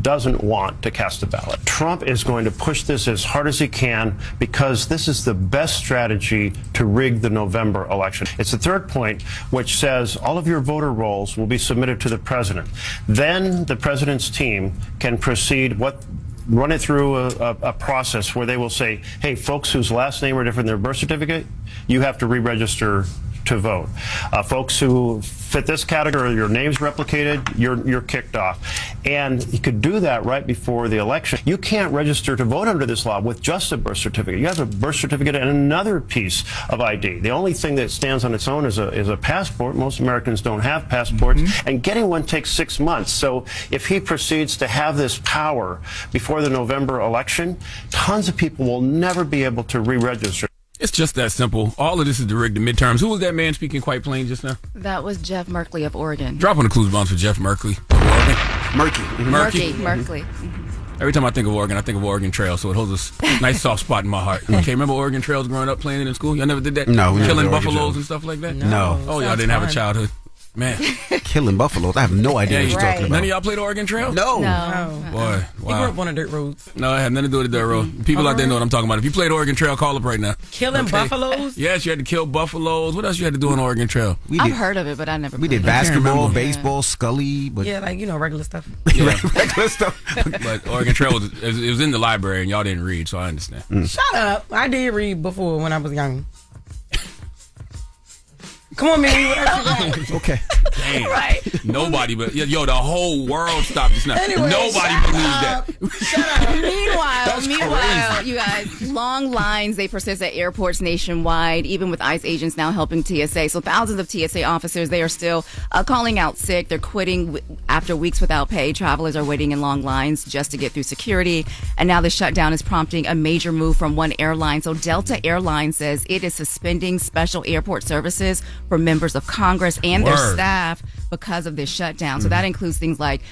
doesn't want to cast a ballot. Trump is going to push this as hard as he can because this is the best strategy to rig the November election. It's the third point, which says all of your voter rolls will be submitted to the president. Then the president's team can proceed run it through a process where they will say, hey, folks whose last name are different than their birth certificate, you have to re-register to vote. Folks who fit this category, your name's replicated, you're kicked off. And you could do that right before the election. You can't register to vote under this law with just a birth certificate. You have a birth certificate and another piece of ID. The only thing that stands on its own is a passport. Most Americans don't have passports, and getting one takes 6 months. So if he proceeds to have this power before the November election, tons of people will never be able to re-register. It's just that simple. All of this is to rig the midterms. Who was that man speaking quite plain just now? That was Jeff Merkley of Oregon. Drop on the clues bombs for Jeff Merkley of Oregon. Merkley. Every time I think of Oregon, I think of Oregon Trail, so it holds a nice soft spot in my heart. Okay, remember Oregon Trails growing up playing it in school? Y'all never did that? No. We Killing never did buffaloes Oregon and stuff like that? No. Oh, y'all didn't have a childhood. Man. Killing buffaloes. I have no idea what you're talking about. None of y'all played Oregon Trail? No. Boy, wow. He grew up on the dirt roads. No, it had nothing to do with the dirt road. People out there know what I'm talking about. If you played Oregon Trail, call up right now. Killing buffaloes? Yes, you had to kill buffaloes. What else you had to do on Oregon Trail? I've heard of it, but I never We played did it. basketball, baseball, Scully. But Yeah, like, regular stuff. Yeah. regular stuff. But Oregon Trail it was in the library and y'all didn't read, so I understand. Shut up. I did read before when I was young. Come on, man. What else you got? Okay. Damn. Right. Nobody, but yo, the whole world stopped just now. Anyway, Nobody shut believes up. that. Shut up. Meanwhile, you guys, long lines, they persist at airports nationwide, even with ICE agents now helping TSA. So thousands of TSA officers, they are still calling out sick. They're quitting after weeks without pay. Travelers are waiting in long lines just to get through security. And now the shutdown is prompting a major move from one airline. So Delta Airlines says it is suspending special airport services for members of Congress and their staff because of this shutdown. So that includes things like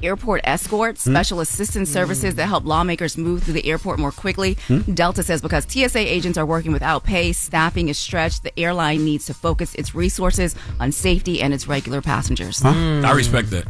airport escorts, special assistance services that help lawmakers move through the airport more quickly. Delta says because TSA agents are working without pay, staffing is stretched, the airline needs to focus its resources on safety and its regular passengers. I respect that.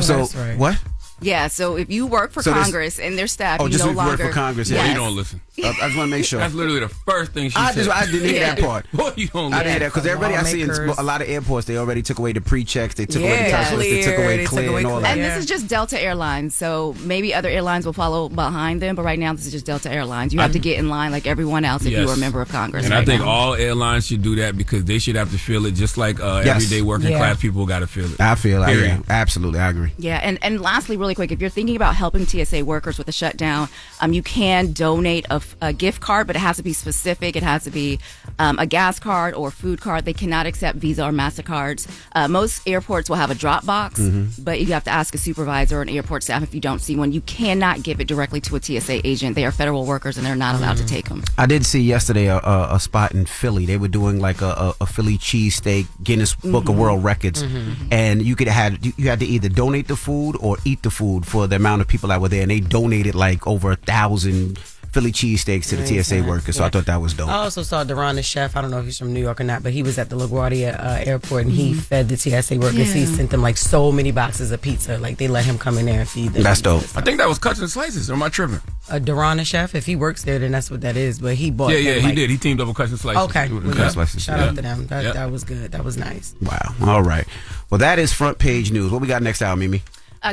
So, right. what? Yeah, so if you work for Congress and their staff, you just no if you work longer for Congress, Boy, yeah. you don't listen. I just want to make sure. That's literally the first thing she said. I didn't hear that part. Boy, you don't I listen. didn't hear that because everybody I see in Lawmakers. a lot of airports, they already took away the pre-checks, they took away the Yeah, touch list, they took away they took clear away and all clear. that. And Yeah. this is just Delta Airlines, so maybe other airlines will follow behind them, but right now this is just Delta Airlines. You have to get in line like everyone else if you are a member of Congress. And right I think now. all airlines should do that because they should have to feel it just like everyday working class people got to feel it. I feel like, Period. absolutely, I agree. Yeah, and lastly, really quick, if you're thinking about helping TSA workers with the shutdown, you can donate a gift card, but it has to be specific. It has to be a gas card or food card. They cannot accept Visa or MasterCards. Most airports will have a drop box, but you have to ask a supervisor or an airport staff if you don't see one. You cannot give it directly to a TSA agent. They are federal workers and they're not allowed to take them. I did see yesterday a spot in Philly. They were doing like a Philly cheesesteak Guinness Book of World Records, and you had to either donate the food or eat the food for the amount of people that were there, and they donated like over 1,000 Philly cheesesteaks to the TSA workers. So I thought that was dope. I also saw Deron, the chef. I don't know if he's from New York or not, but he was at the LaGuardia airport and he fed the TSA workers. He sent them like so many boxes of pizza. Like they let him come in there and feed them. That's dope. I think that was cuts and slices. Or am I tripping? Deron, the chef. If he works there, then that's what that is. But he bought. Yeah, them, he did. He teamed up with cuts and slices. Okay. With Cuts and Slices, Shout yeah. out to them. That was good. That was nice. Wow. All right. Well, that is front page news. What we got next hour, Mimi?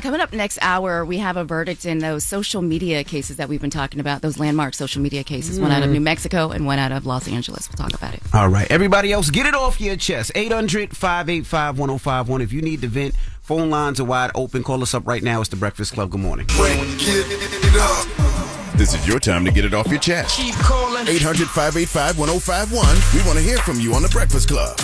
Coming up next hour, we have a verdict in those social media cases that we've been talking about, those landmark social media cases, one out of New Mexico and one out of Los Angeles. We'll talk about it. All right. Everybody else, get it off your chest. 800-585-1051. If you need to vent, phone lines are wide open. Call us up right now. It's The Breakfast Club. Good morning. This is your time to get it off your chest. Keep calling. 800-585-1051. We want to hear from you on The Breakfast Club.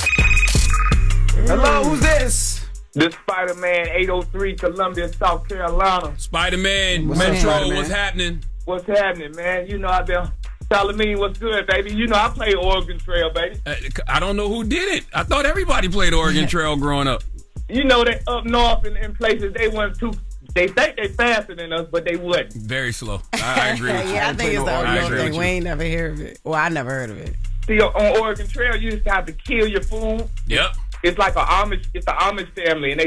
Hello, who's this? This Spider-Man 803, Columbia, South Carolina. Spider-Man, What's up, Metro, Spider-Man? what's happening? What's happening, man? You know, I've been... Charlamagne, what's good, baby? You know, I play Oregon Trail, baby. I don't know who did it. I thought everybody played Oregon Trail growing up. You know, they up north in places, they weren't too... They think they faster than us, but they wouldn't. Very slow. I agree with you. Yeah, I think it's the I only agree thing. with We you. ain't never heard of it. Well, I never heard of it. See, on Oregon Trail, you used to have to kill your food. Yep. It's like it's the Amish family, and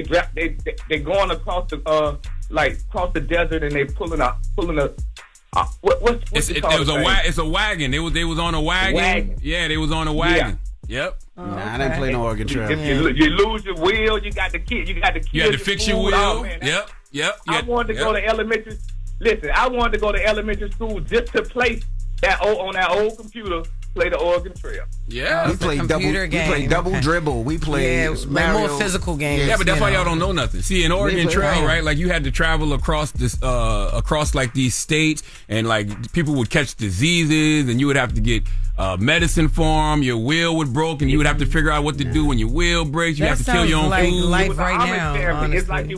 they're going across the like cross the desert and they pulling a. It's a wagon. They was on a wagon. Yeah, they was on a wagon. Yeah. Yep. I didn't play no Oregon Trail. If you lose your wheel, you got to kill. You got to fix your wheel. Oh, Yep. I wanted to go to elementary. Listen, I wanted to go to elementary school just to play on that old computer. Play the Oregon Trail. Yeah, we played double dribble. We played more physical games. Yeah, but that's why y'all don't know nothing. See, in Oregon Trail, right? Like you had to travel across this, across like these states, and like people would catch diseases, and you would have to get medicine for them. Your wheel would broke, and you would have to figure out what to do when your wheel breaks. You have to kill your own food. Life right now. It's like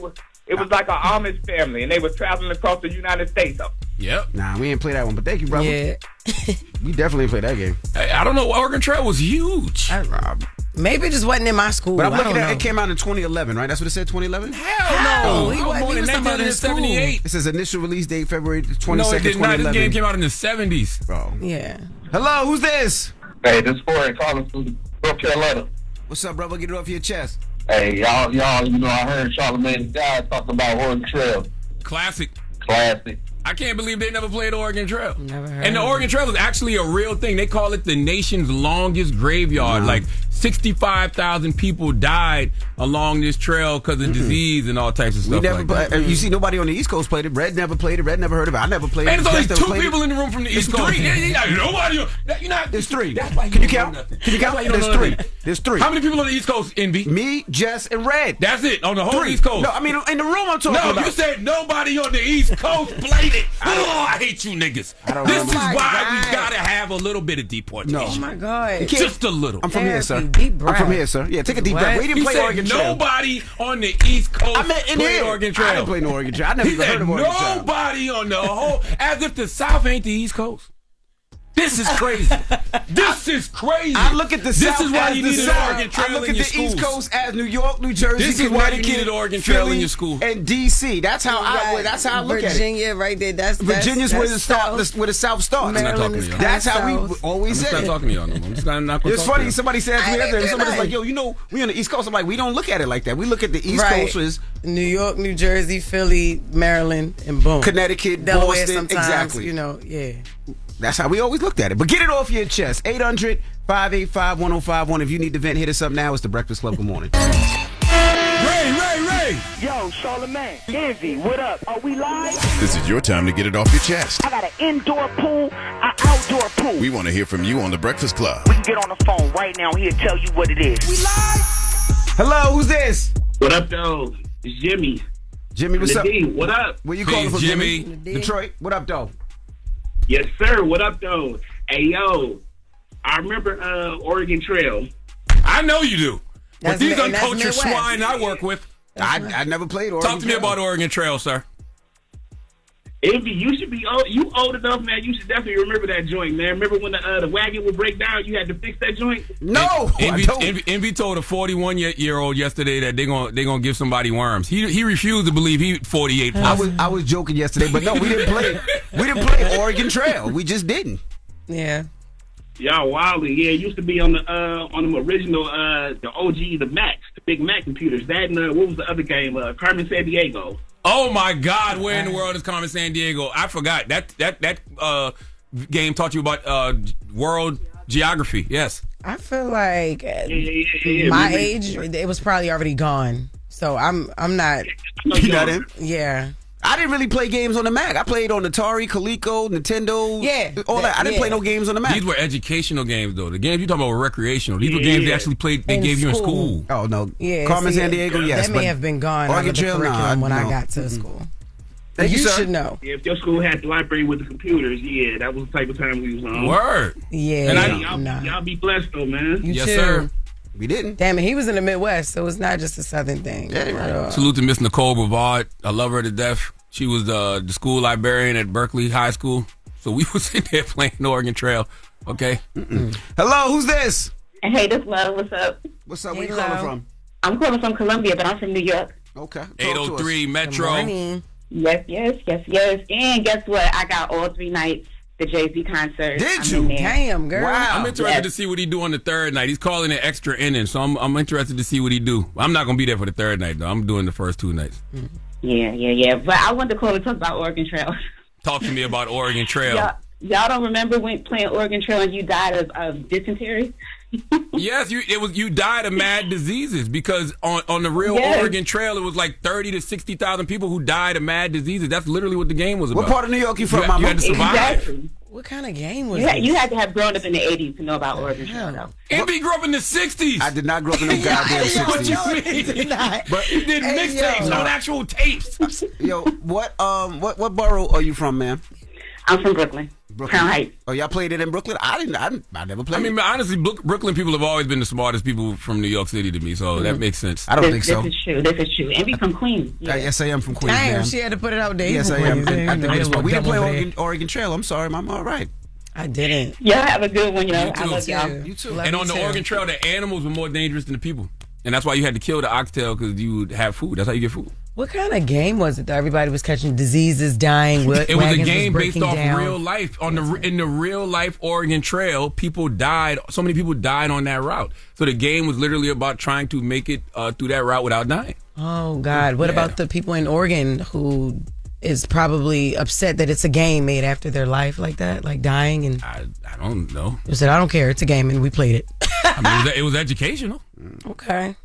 it was like an Amish family, and they were traveling across the United States. Yep. Nah, we didn't play that one, but thank you, brother. Yeah. We definitely played that game. I don't know. Oregon Trail was huge. Maybe it just wasn't in my school. But I'm looking at it came out in 2011, right? That's what it said, 2011? Hell no. We was born in 1978. It says initial release date February 22nd, No, it did not. 2011. This game came out in the 70s. Bro. Yeah. Hello, who's this? Hey, this is Corey calling from North Carolina. What's up, brother? Get it off your chest. Hey, y'all, you know, I heard Charlamagne's guy talking about Oregon Trail. Classic. I can't believe they never played Oregon Trail. Never heard. And the Oregon Trail is actually a real thing. They call it the nation's longest graveyard. Like 65,000 people died along this trail because of disease and all types of stuff. You see, nobody on the East Coast played it. Red never played it. Red never heard of it. I never played it. And there's only 2 people in the room from the East Coast. Nobody. There's 3. Can you count? There's 3. There's 3. How many people on the East Coast, Envy? Me, Jess, and Red. That's it. On the whole East Coast. No, I mean in the room I'm talking about. No, you said nobody on the East Coast played it. I hate you niggas. This is why we gotta have a little bit of deportation. Oh my God. Just a little. I'm from here, sir. Deep breath. I'm from here, sir. Yeah, take a deep breath. We didn't play Oregon Trail. Nobody on the East Coast played Oregon Trail. I didn't play no Oregon Trail. I never even heard of Oregon Trail. Nobody on the whole, as if the South ain't the East Coast. This is crazy. This is crazy. I look at the South. This is why you need an Oregon Trail I look in at your the East schools. Coast as New York, New Jersey, This is why you Connecticut, need an Oregon Trail Philly, in your school. and DC. That's how I look at it. Virginia, right there. Virginia's where the South starts. That's how we always say it. I'm not talking to y'all no more. I'm just not going to It's funny. Somebody says we have there. Somebody's like, "Yo, you know, we on the East Coast." I'm like, we don't look at it like that. We look at the East Coast as New York, New Jersey, Philly, Maryland, and boom, Connecticut, Delaware. Boston. Sometimes, Exactly. you know, yeah. That's how we always looked at it. But get it off your chest. 800-585-1051. If you need to vent, hit us up now. It's the Breakfast Club. Good morning. Ray. Yo, Charlamagne, Envy, what up? Are we live? This is your time to get it off your chest. I got an indoor pool, an outdoor pool. We want to hear from you on the Breakfast Club. We can get on the phone right now. He'll tell you what it is. We live? Hello, who's this? What up, though? It's Jimmy. Jimmy, what's up? What up? Where you calling from, Jimmy? Detroit. What up, though? Yes, sir. What up, though? Hey, yo. I remember Oregon Trail. I know you do. But these uncultured swine I work with. I never played Oregon Trail. Talk to me about Oregon Trail, sir. Envy, you should be old. You old enough, man. You should definitely remember that joint, man. Remember when the wagon would break down? You had to fix that joint. No, Envy told a 41-year-old yesterday that they gonna give somebody worms. He refused to believe he 48 plus. I was joking yesterday, but no, we didn't play. We didn't play Oregon Trail. We just didn't. Yeah. Y'all wildly. Yeah, it used to be on the original the OG, the Macs, the big Mac computers. That and what was the other game? Carmen Sandiego. Oh my God, where in the world is Carmen Sandiego? I forgot. That game taught you about world geography. Yes. I feel like my age, it was probably already gone. So I'm not. You got him? Yeah. I didn't really play games on the Mac. I played on Atari, Coleco, Nintendo, all that. I didn't play no games on the Mac. These were educational games, though. The games you talking about were recreational. These were games they actually played. They gave you in school. Oh no, Yeah, Carmen Sandiego, yes. That may have been gone out of the curriculum when I got to school. Thank you, sir. should know. Yeah, if your school had the library with the computers, yeah, that was the type of time we was on. Word. Yeah. And y'all be blessed, though, man. You yes, too. sir. We didn't. Damn it, he was in the Midwest, so it's not just a Southern thing. Yeah, Salute to Miss Nicole Brevard. I love her to death. She was the school librarian at Berkeley High School. So we was in there playing the Oregon Trail. Okay. Hello, who's this? Hey, this Love. What's up? What's up? Where you calling from? I'm calling from Columbia, but I'm from New York. Okay. 803 Metro. Yes. And guess what? I got all 3 nights. The Jay-Z concert. Did you? Damn, girl. Wow. I'm interested to see what he do on the third night. He's calling it extra inning, so I'm interested to see what he do. I'm not gonna be there for the third night though. I'm doing the first 2 nights. Yeah. But I wanted to call to talk about Oregon Trail. Talk to me about Oregon Trail. Y'all don't remember when playing Oregon Trail and you died of dysentery? Yes, you died of mad diseases because on the real Oregon Trail it was like 30 to 60,000 people who died of mad diseases. That's literally what the game was about. What part of New York you from, You had to survive. Exactly. What kind of game was it? You had to have grown up in the 80s to know about Oregon Trail, though. Envy grew up in the 60s. I did not grow up in the goddamn 60s. What you mean? But you did mixtapes, not actual tapes. Yo, what borough are you from, man? I'm from Brooklyn. Crown Heights. Oh, y'all played it in Brooklyn? I never played it. I mean, honestly, Brooklyn people have always been the smartest people from New York City to me, so that makes sense. I don't think so. This is true. And we from Queens. Yeah. Yes, I am from Queens. Damn, man. she had to put it out there. Yes, I am. I think it's We we didn't play Oregon Trail. I'm sorry, Mama. All right. I didn't. Y'all have a good one, yo. I love y'all. You too. And on the Oregon Trail, the animals were more dangerous than the people. And that's why you had to kill the oxtail because you would have food. That's how you get food. What kind of game was it? That everybody was catching diseases, dying. It was a game based off down. real life. In the real life Oregon Trail, people died. So many people died on that route. So the game was literally about trying to make it through that route without dying. Oh God! What about the people in Oregon who is probably upset that it's a game made after their life like that, like dying? And I don't know. They said, I don't care. It's a game, and we played it. I mean, it was educational. Okay.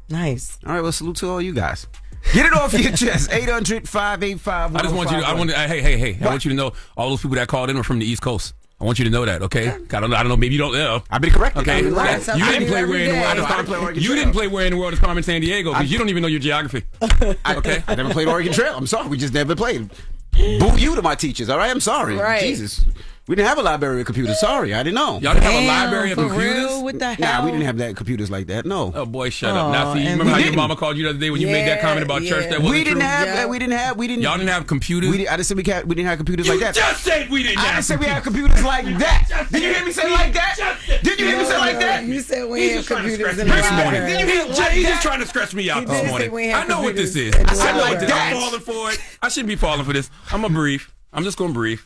Nice. All right. Well, salute to all you guys. Get it off your chest. 800-585-1051. I just want you to, hey, I want you to know all those people that called in were from the East Coast. I want you to know that, okay? I don't know, maybe you don't know. I've been corrected. Okay, Right. you didn't play Where in the World is Carmen. You didn't play Where in the World is Carmen San Diego because you don't even know your geography. Okay? I never played Oregon Trail. I'm sorry. We just never played. Boo you to my teachers, all right? I'm sorry. Right. Jesus. We didn't have a library of computers. Sorry, I didn't know. Y'all didn't have a library of for computers? real? What the hell? Nah, we didn't have that computers like that. No. Oh boy, shut up. Now see, you remember how your mama called you the other day when you made that comment about church that wasn't We didn't true? have. We didn't have. Y'all didn't have computers? I didn't say we didn't have computers like that. You just said we didn't have I didn't say we had computers like that. Did you hear me say like that? Did you hear me say like that? You said we had computers in me the this morning. library. Did you hear Jay? He's just trying to scratch me out this morning. I know what this is. I said like that. I'm falling for it. I shouldn't be falling for this. I'm gonna breathe. I'm just gonna breathe.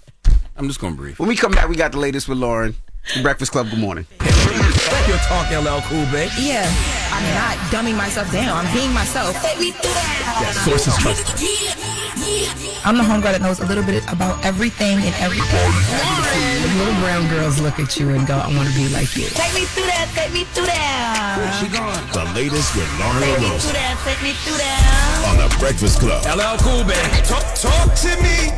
When we come back, we got the latest with Loren. The Breakfast Club, good morning. Your talk, LL Cool, babe. Yeah, I'm not dumbing myself down. I'm being myself. Yeah, sources trust. I'm the homegirl that knows a little bit about everything and everything. Little brown girls look at you and go, I want to be like you. Take me through that, take me through that. Where's she going? The latest with Loren LoRosa Take me through that. on the Breakfast Club. LL Cool, babe. Talk to me.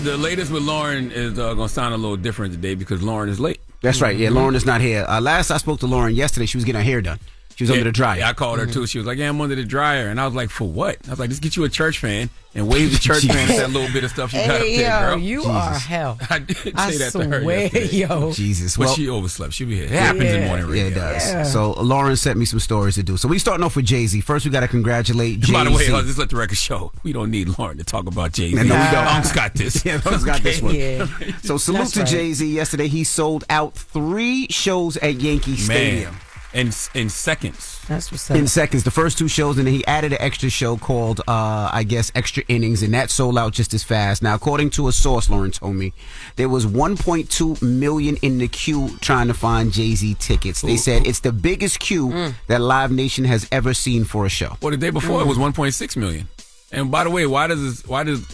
The latest with Loren is going to sound a little different today because Loren is late. That's right. Yeah, Loren is not here. Last I spoke to Loren yesterday, she was getting her hair done. She was under the dryer. Yeah, I called her too. She was like, "Yeah, I'm under the dryer," and I was like, "For what?" I was like, "Just get you a church fan and wave the church fan at that little bit of stuff you got up there, girl." You are hell. I did say that to her swear, yesterday. yo. Jesus. But Well, she overslept. She'll be here. It happens in morning radio. yeah, it does. So Loren sent me some stories to do. So we starting off with Jay-Z. First, we got to congratulate Jay-Z. By the way, just let the record show. We don't need Loren to talk about Jay-Z. No, we don't. Unc's got this. Yeah, Unc's got this one. Yeah. So salute That's to right. Jay-Z. Yesterday, he sold out 3 shows at Yankee Stadium. In seconds. That's what's up. In seconds, the first 2 shows, and then he added an extra show called, I guess, Extra Innings, and that sold out just as fast. Now, according to a source, Loren told me, there was 1.2 million in the queue trying to find Jay-Z tickets. They said it's the biggest queue that Live Nation has ever seen for a show. Well, the day before it was 1.6 million. And by the way, why does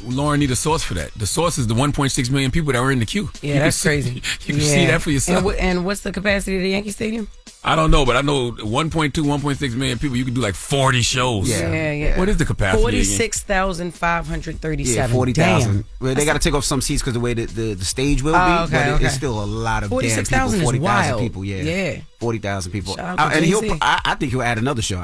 Loren need a source for that? The source is the 1.6 million people that were in the queue. Yeah, that's crazy. You can see that for yourself. And what's the capacity of the Yankee Stadium? I don't know, but I know 1.6 million people. You can do like 40 shows. Yeah. What is the capacity? 46,537. Yeah, 40,000. Damn. Well, they got to take off some seats because the way the stage will be, but it's still a lot of damn people. 46,000 is 40,000 wild. people, yeah. 40,000 people. Shout out to And Jay-Z. I think he'll add another show.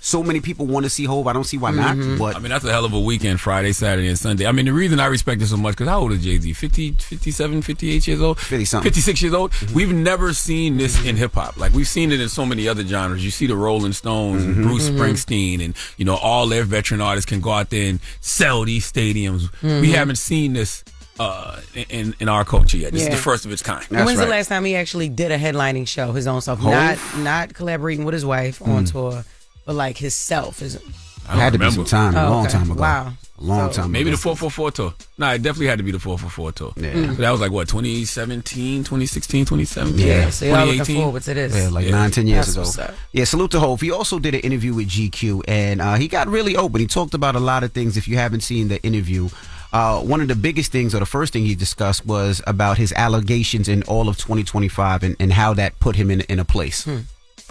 So many people want to see Hov. I don't see why not. But I mean, that's a hell of a weekend, Friday, Saturday, and Sunday. I mean, the reason I respect it so much, because how old is Jay-Z? 50, 57, 58 years old? 50-something. 56 years old? We've never seen this in hip-hop. Like, we've seen it in so many other genres. You see the Rolling Stones and Bruce Springsteen and, all their veteran artists can go out there and sell these stadiums. We haven't seen this in our culture yet. This is the first of its kind. When's the last time he actually did a headlining show, his own self? Not collaborating with his wife on tour, but like himself. I don't had to be remember. some time, a long time ago. Wow. A long time Maybe ago. the 444 tour. Nah, it definitely had to be the 444 tour. Yeah. But that was like, what, 2017, 2016, 2017? Yeah. So y'all looking forward to this. Yeah, like 9-10 years That's ago. what's up. Yeah, salute to Hov. He also did an interview with GQ, and he got really open. He talked about a lot of things. If you haven't seen the interview, one of the biggest things, or the first thing he discussed, was about his allegations in all of 2025 and how that put him in a place.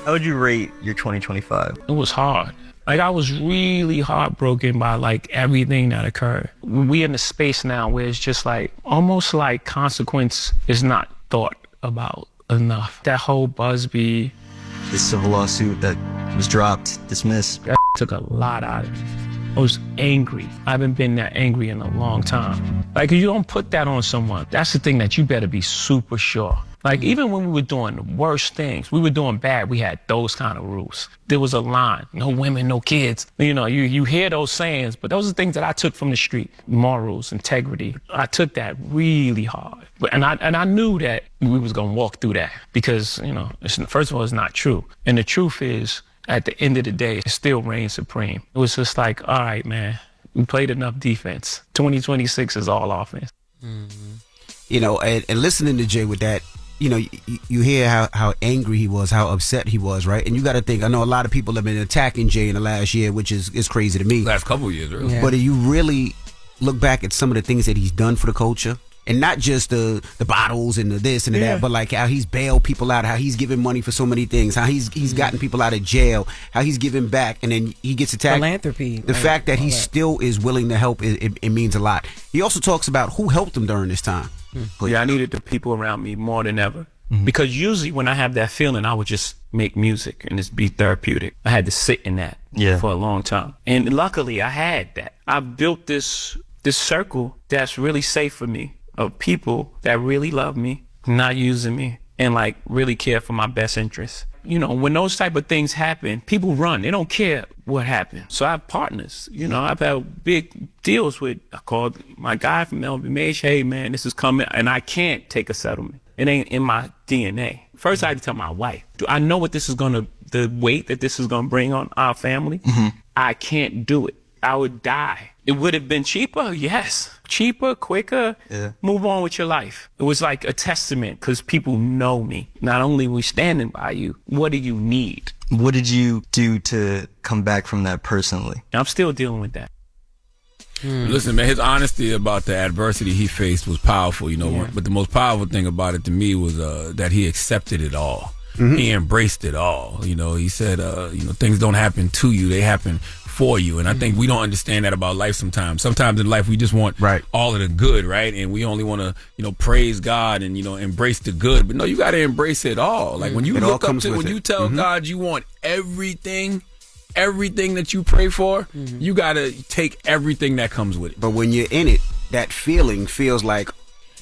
How would you rate your 2025? It was hard. Like, I was really heartbroken by, like, everything that occurred. We in a space now where it's just, like, almost like consequence is not thought about enough. That whole Busby. The civil lawsuit that was dropped, dismissed. That took a lot out of me. I was angry. I haven't been that angry in a long time. Like, you don't put that on someone. That's the thing that you better be super sure. Like, even when we were doing the worst things, we were doing bad, we had those kind of rules. There was a line, no women, no kids. You know, you hear those sayings, but those are things that I took from the street. Morals, integrity. I took that really hard. And I knew that we was going to walk through that because, you know, first of all, it's not true. And the truth is, at the end of the day, it still reigns supreme. It was just like, all right, man, we played enough defense. 2026 is all offense. Mm-hmm. You know, and listening to Jay with that, you know, you hear how angry he was, how upset he was, right? And you got to think, I know a lot of people have been attacking Jay in the last year, which is crazy to me. Last couple of years, really. Yeah. But you really look back at some of the things that he's done for the culture, and not just the bottles and the this and the that, but like how he's bailed people out, how he's given money for so many things, how he's gotten people out of jail, how he's giving back, and then he gets attacked. Philanthropy. The fact that he still is willing to help, it means a lot. He also talks about who helped him during this time. Yeah, I needed the people around me more than ever. Because usually when I have that feeling, I would just make music and just be therapeutic. I had to sit in that for a long time. And luckily I had that. I built this circle that's really safe for me, of people that really love me, not using me, and like really care for my best interests. You know, when those type of things happen, people run. They don't care what happened. So I have partners. You know, I've had big deals with, I called my guy from LVMH, hey man, this is coming, and I can't take a settlement. It ain't in my DNA. First I had to tell my wife, do I know what this is gonna, the weight that this is gonna bring on our family? I can't do it. I would die. It would have been cheaper, yes. Cheaper, quicker, move on with your life. It was like a testament because people know me. Not only we standing by you, what do you need? What did you do to come back from that personally? I'm still dealing with that. Listen, man, his honesty about the adversity he faced was powerful, you know. But the most powerful thing about it to me was that he accepted it all. He embraced it all. You know, he said, you know, things don't happen to you, they happen for you. And I think we don't understand that about life sometimes. Sometimes in life we just want all of the good, right? And we only want to, you know, praise God and, you know, embrace the good. But no, you got to embrace it all. Like when you look up to, when you tell God you want everything that you pray for, you got to take everything that comes with it. But when you're in it, that feeling feels like,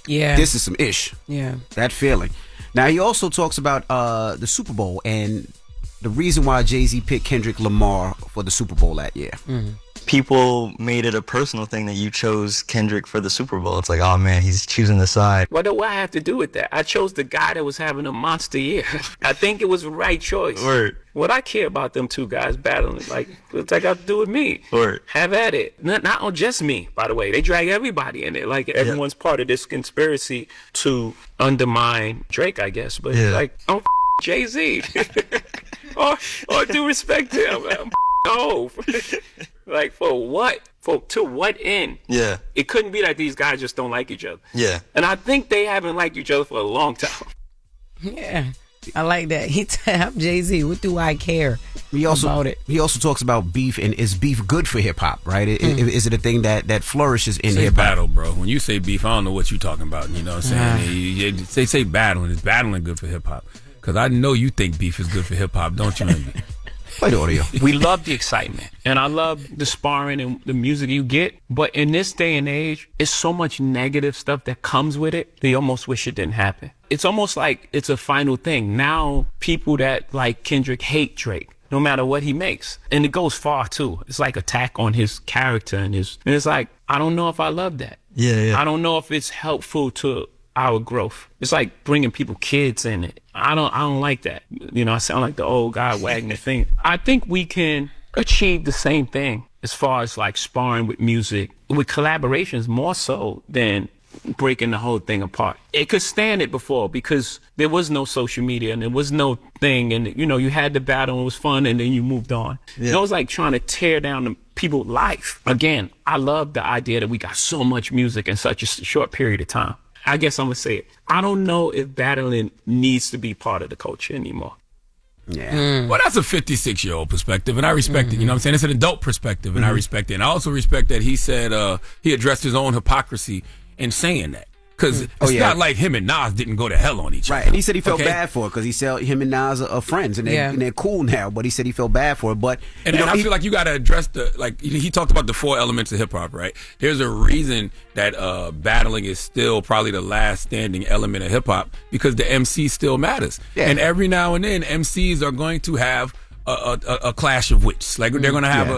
this is some ish. Yeah. That feeling. Now, he also talks about the Super Bowl and the reason why Jay-Z picked Kendrick Lamar for the Super Bowl that year. People made it a personal thing that you chose Kendrick for the Super Bowl. It's like, oh man, he's choosing the side. What do I have to do with that? I chose the guy that was having a monster year. I think it was the right choice. Word. What I care about them two guys battling, like, what's that got to do with me? Word. Have at it. Not on just me, by the way. They drag everybody in it. Like, everyone's part of this conspiracy to undermine Drake, I guess. But, like, I'm Jay-Z. or due respect to him. I'm like, for what? To what end? Yeah. It couldn't be that these guys just don't like each other. Yeah. And I think they haven't liked each other for a long time. Yeah. I like that. I'm Jay-Z. What do I care about it? He also talks about beef, and is beef good for hip hop, right? Is it a thing that flourishes in hip hop? Battle, bro. When you say beef, I don't know what you're talking about. You know what I'm saying? They say battle, and is battling good for hip hop? Because I know you think beef is good for hip hop, don't you, Andy? Play the audio. We love the excitement, and I love the sparring and the music you get. But in this day and age, it's so much negative stuff that comes with it. They almost wish it didn't happen. It's almost like it's a final thing. Now, people that like Kendrick hate Drake, no matter what he makes. And it goes far, too. It's like attack on his character. And it's like, I don't know if I love that. Yeah. I don't know if it's helpful to our growth. It's like bringing people kids in it. I don't like that. You know, I sound like the old guy wagging the finger. I think we can achieve the same thing as far as like sparring with music, with collaborations more so than breaking the whole thing apart. It could stand it before because there was no social media and there was no thing, and you had the battle and it was fun, and then you moved on. Yeah. It was like trying to tear down the people's life. Again, I love the idea that we got so much music in such a short period of time. I guess I'm gonna say it. I don't know if battling needs to be part of the culture anymore. Yeah. Well, that's a 56-year-old perspective, and I respect it. You know what I'm saying? It's an adult perspective, and I respect it. And I also respect that he said he addressed his own hypocrisy in saying that. Because it's not like him and Nas didn't go to hell on each other. Right, and he said he felt bad for it because he said him and Nas are friends, and they're cool now, but he said he felt bad for it. But And I feel like you got to address he talked about the 4 elements of hip-hop, right? There's a reason that battling is still probably the last standing element of hip-hop, because the MC still matters. Yeah. And every now and then, MCs are going to have a clash of wits. Like they're going to have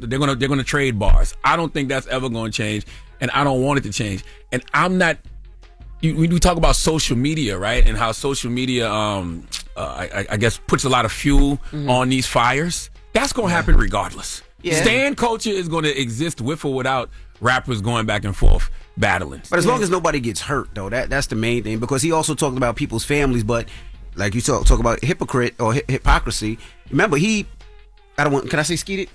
they're going to trade bars. I don't think that's ever going to change, and I don't want it to change. And I'm not. We talk about social media, right? And how social media, I guess, puts a lot of fuel on these fires. That's going to happen regardless. Yeah. Stan culture is going to exist with or without rappers going back and forth battling. But as long as nobody gets hurt, though, that's the main thing. Because he also talked about people's families, but like you talk about hypocrite or hypocrisy. Remember, can I say skeeted?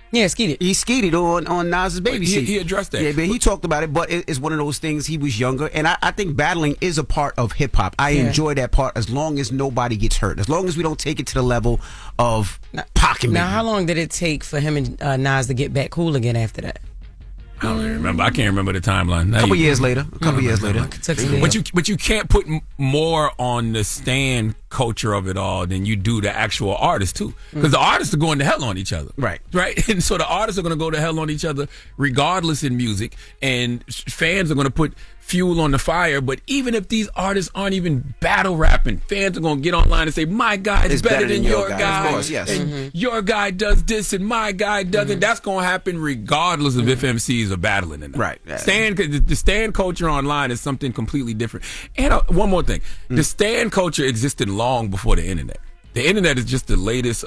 Yeah, skeeted. He skeeted on Nas's baby seat. He addressed that. Yeah, but he talked about it, but it's one of those things. He was younger, and I think battling is a part of hip-hop. I enjoy that part as long as nobody gets hurt. As long as we don't take it to the level of Pac and Now, how long did it take for him and Nas to get back cool again after that? I don't even remember. I can't remember the timeline. A couple years later. But you can't put more on the Stan culture of it all than you do the actual artists too, because the artists are going to hell on each other. Right. And so the artists are going to go to hell on each other regardless in music, and fans are going to put fuel on the fire. But even if these artists aren't even battle rapping, fans are going to get online and say, my guy is better than your guy. Of course, yes. And your guy does this and my guy doesn't. That's going to happen regardless of if MCs are battling or not. Right. The Stan culture online is something completely different. And one more thing. The Stan culture existed long before the internet. The internet is just the latest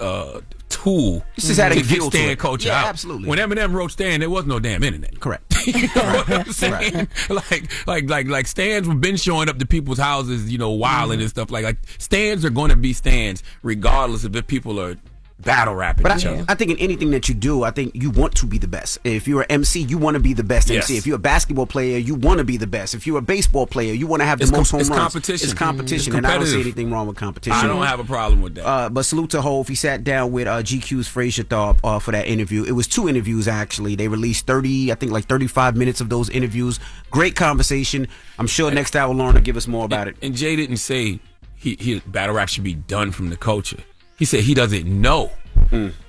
tool to get Stan culture out. Absolutely. When Eminem wrote Stan, there was no damn internet. Correct. You know what I'm saying? Like Stans have been showing up to people's houses, wilding and stuff. Like Stans are going to be Stans regardless of if people are battle rapping each other. I think in anything that you do, I think you want to be the best. If you're an MC, you want to be the best MC. If you're a basketball player, you want to be the best. If you're a baseball player, you want to have the most home runs. Competition. It's competition, and I don't see anything wrong with competition. I don't have a problem with that. But salute to Hov. He sat down with GQ's Frazier Tharp for that interview. It was 2 interviews, actually. They released 35 minutes of those interviews. Great conversation. I'm sure next hour Loren will give us more about it. And Jay didn't say he battle rap should be done from the culture. He said he doesn't know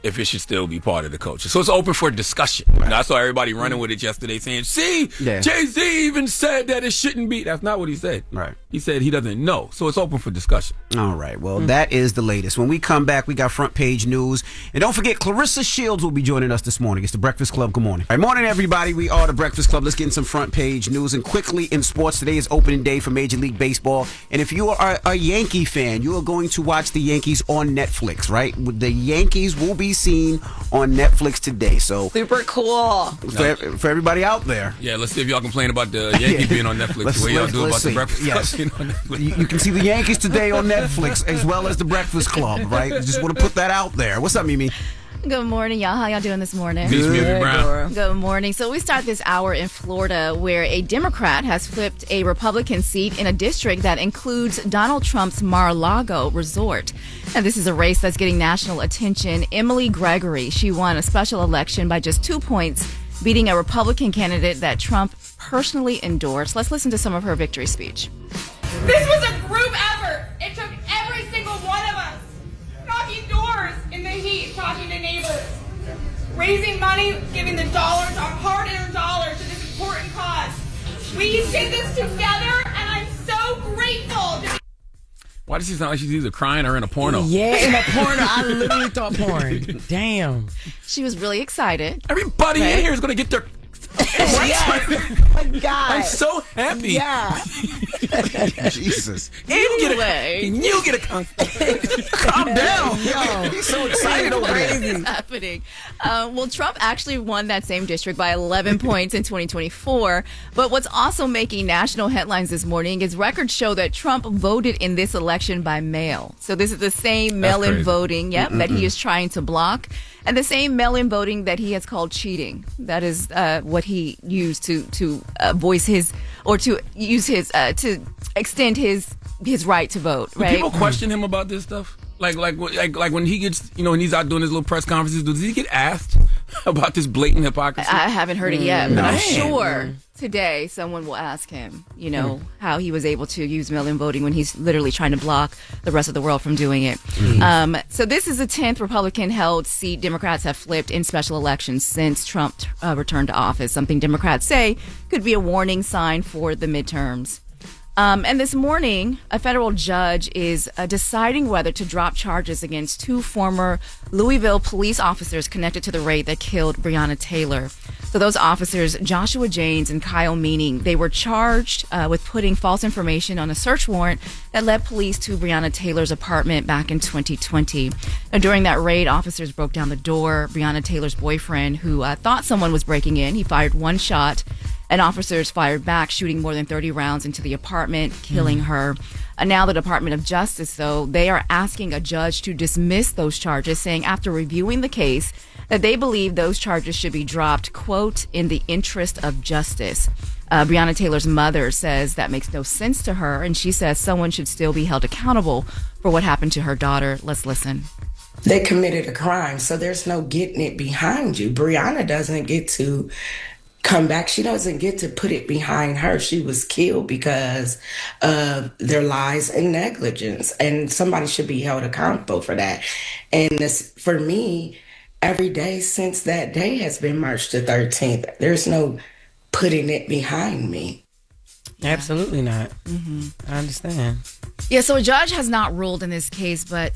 if it should still be part of the culture. So it's open for discussion. Right. I saw everybody running with it yesterday saying, Jay-Z even said that it shouldn't be. That's not what he said. Right. He said he doesn't know. So it's open for discussion. All right. Well, that is the latest. When we come back, we got front page news. And don't forget, Claressa Shields will be joining us this morning. It's the Breakfast Club. Good morning. All right, morning, everybody. We are the Breakfast Club. Let's get in some front page news. And quickly in sports, today is opening day for Major League Baseball. And if you are a Yankee fan, you are going to watch the Yankees on Netflix, right? The Yankees will be seen on Netflix today. So super cool for everybody out there. Yeah, let's see if y'all complain about the Yankees being on Netflix the way y'all do about the Breakfast Club. Yes. You can see the Yankees today on Netflix as well as the Breakfast Club, right? Just want to put that out there. What's up, Mimi? Good morning, y'all. How y'all doing this morning? Good morning. So we start this hour in Florida, where a Democrat has flipped a Republican seat in a district that includes Donald Trump's Mar-a-Lago resort. And this is a race that's getting national attention. Emily Gregory, she won a special election by just 2 points, beating a Republican candidate that Trump personally endorsed. Let's listen to some of her victory speech. This was a group effort. It took every single one of us knocking doors in the heat, talking to neighbors, raising money, giving the dollars, our hard-earned dollars to this important cause. We did this together, and I'm so grateful. Why does she sound like she's either crying or in a porno? Yeah, in a porno. I literally thought porn. Damn. She was really excited. Everybody in here is going to get their... Oh my God. I'm so happy. Yeah. Jesus. Anyway. You get a calm down, yo. He's so excited over there. What's happening? Well, Trump actually won that same district by 11 points in 2024. But what's also making national headlines this morning is records show that Trump voted in this election by mail. So this is the same mail-in voting, that he is trying to block. And the same mail-in voting that he has called cheating. That is what he used to voice his, or to use his, to extend his right to vote. Right? Do people question him about this stuff? Like when he gets, when he's out doing his little press conferences, does he get asked about this blatant hypocrisy? I haven't heard it yet, but I'm sure today someone will ask him, how he was able to use mail-in voting when he's literally trying to block the rest of the world from doing it. So this is the 10th Republican-held seat Democrats have flipped in special elections since Trump returned to office, something Democrats say could be a warning sign for the midterms. And this morning, a federal judge is deciding whether to drop charges against two former Louisville police officers connected to the raid that killed Breonna Taylor. So those officers, Joshua Janes and Kyle Meaning, they were charged with putting false information on a search warrant that led police to Breonna Taylor's apartment back in 2020. Now, during that raid, officers broke down the door. Breonna Taylor's boyfriend, who thought someone was breaking in, he fired one shot. And officers fired back, shooting more than 30 rounds into the apartment, killing her. And now the Department of Justice, though, they are asking a judge to dismiss those charges, saying after reviewing the case that they believe those charges should be dropped, quote, in the interest of justice. Breonna Taylor's mother says that makes no sense to her, and she says someone should still be held accountable for what happened to her daughter. Let's listen. They committed a crime, so there's no getting it behind you. Breonna doesn't get to come back. She doesn't get to put it behind her. She was killed because of their lies and negligence, and somebody should be held accountable for that. And this, for me, every day since that day has been March the 13th. There's no putting it behind me. Absolutely not. I understand. Yeah, so a judge has not ruled in this case, but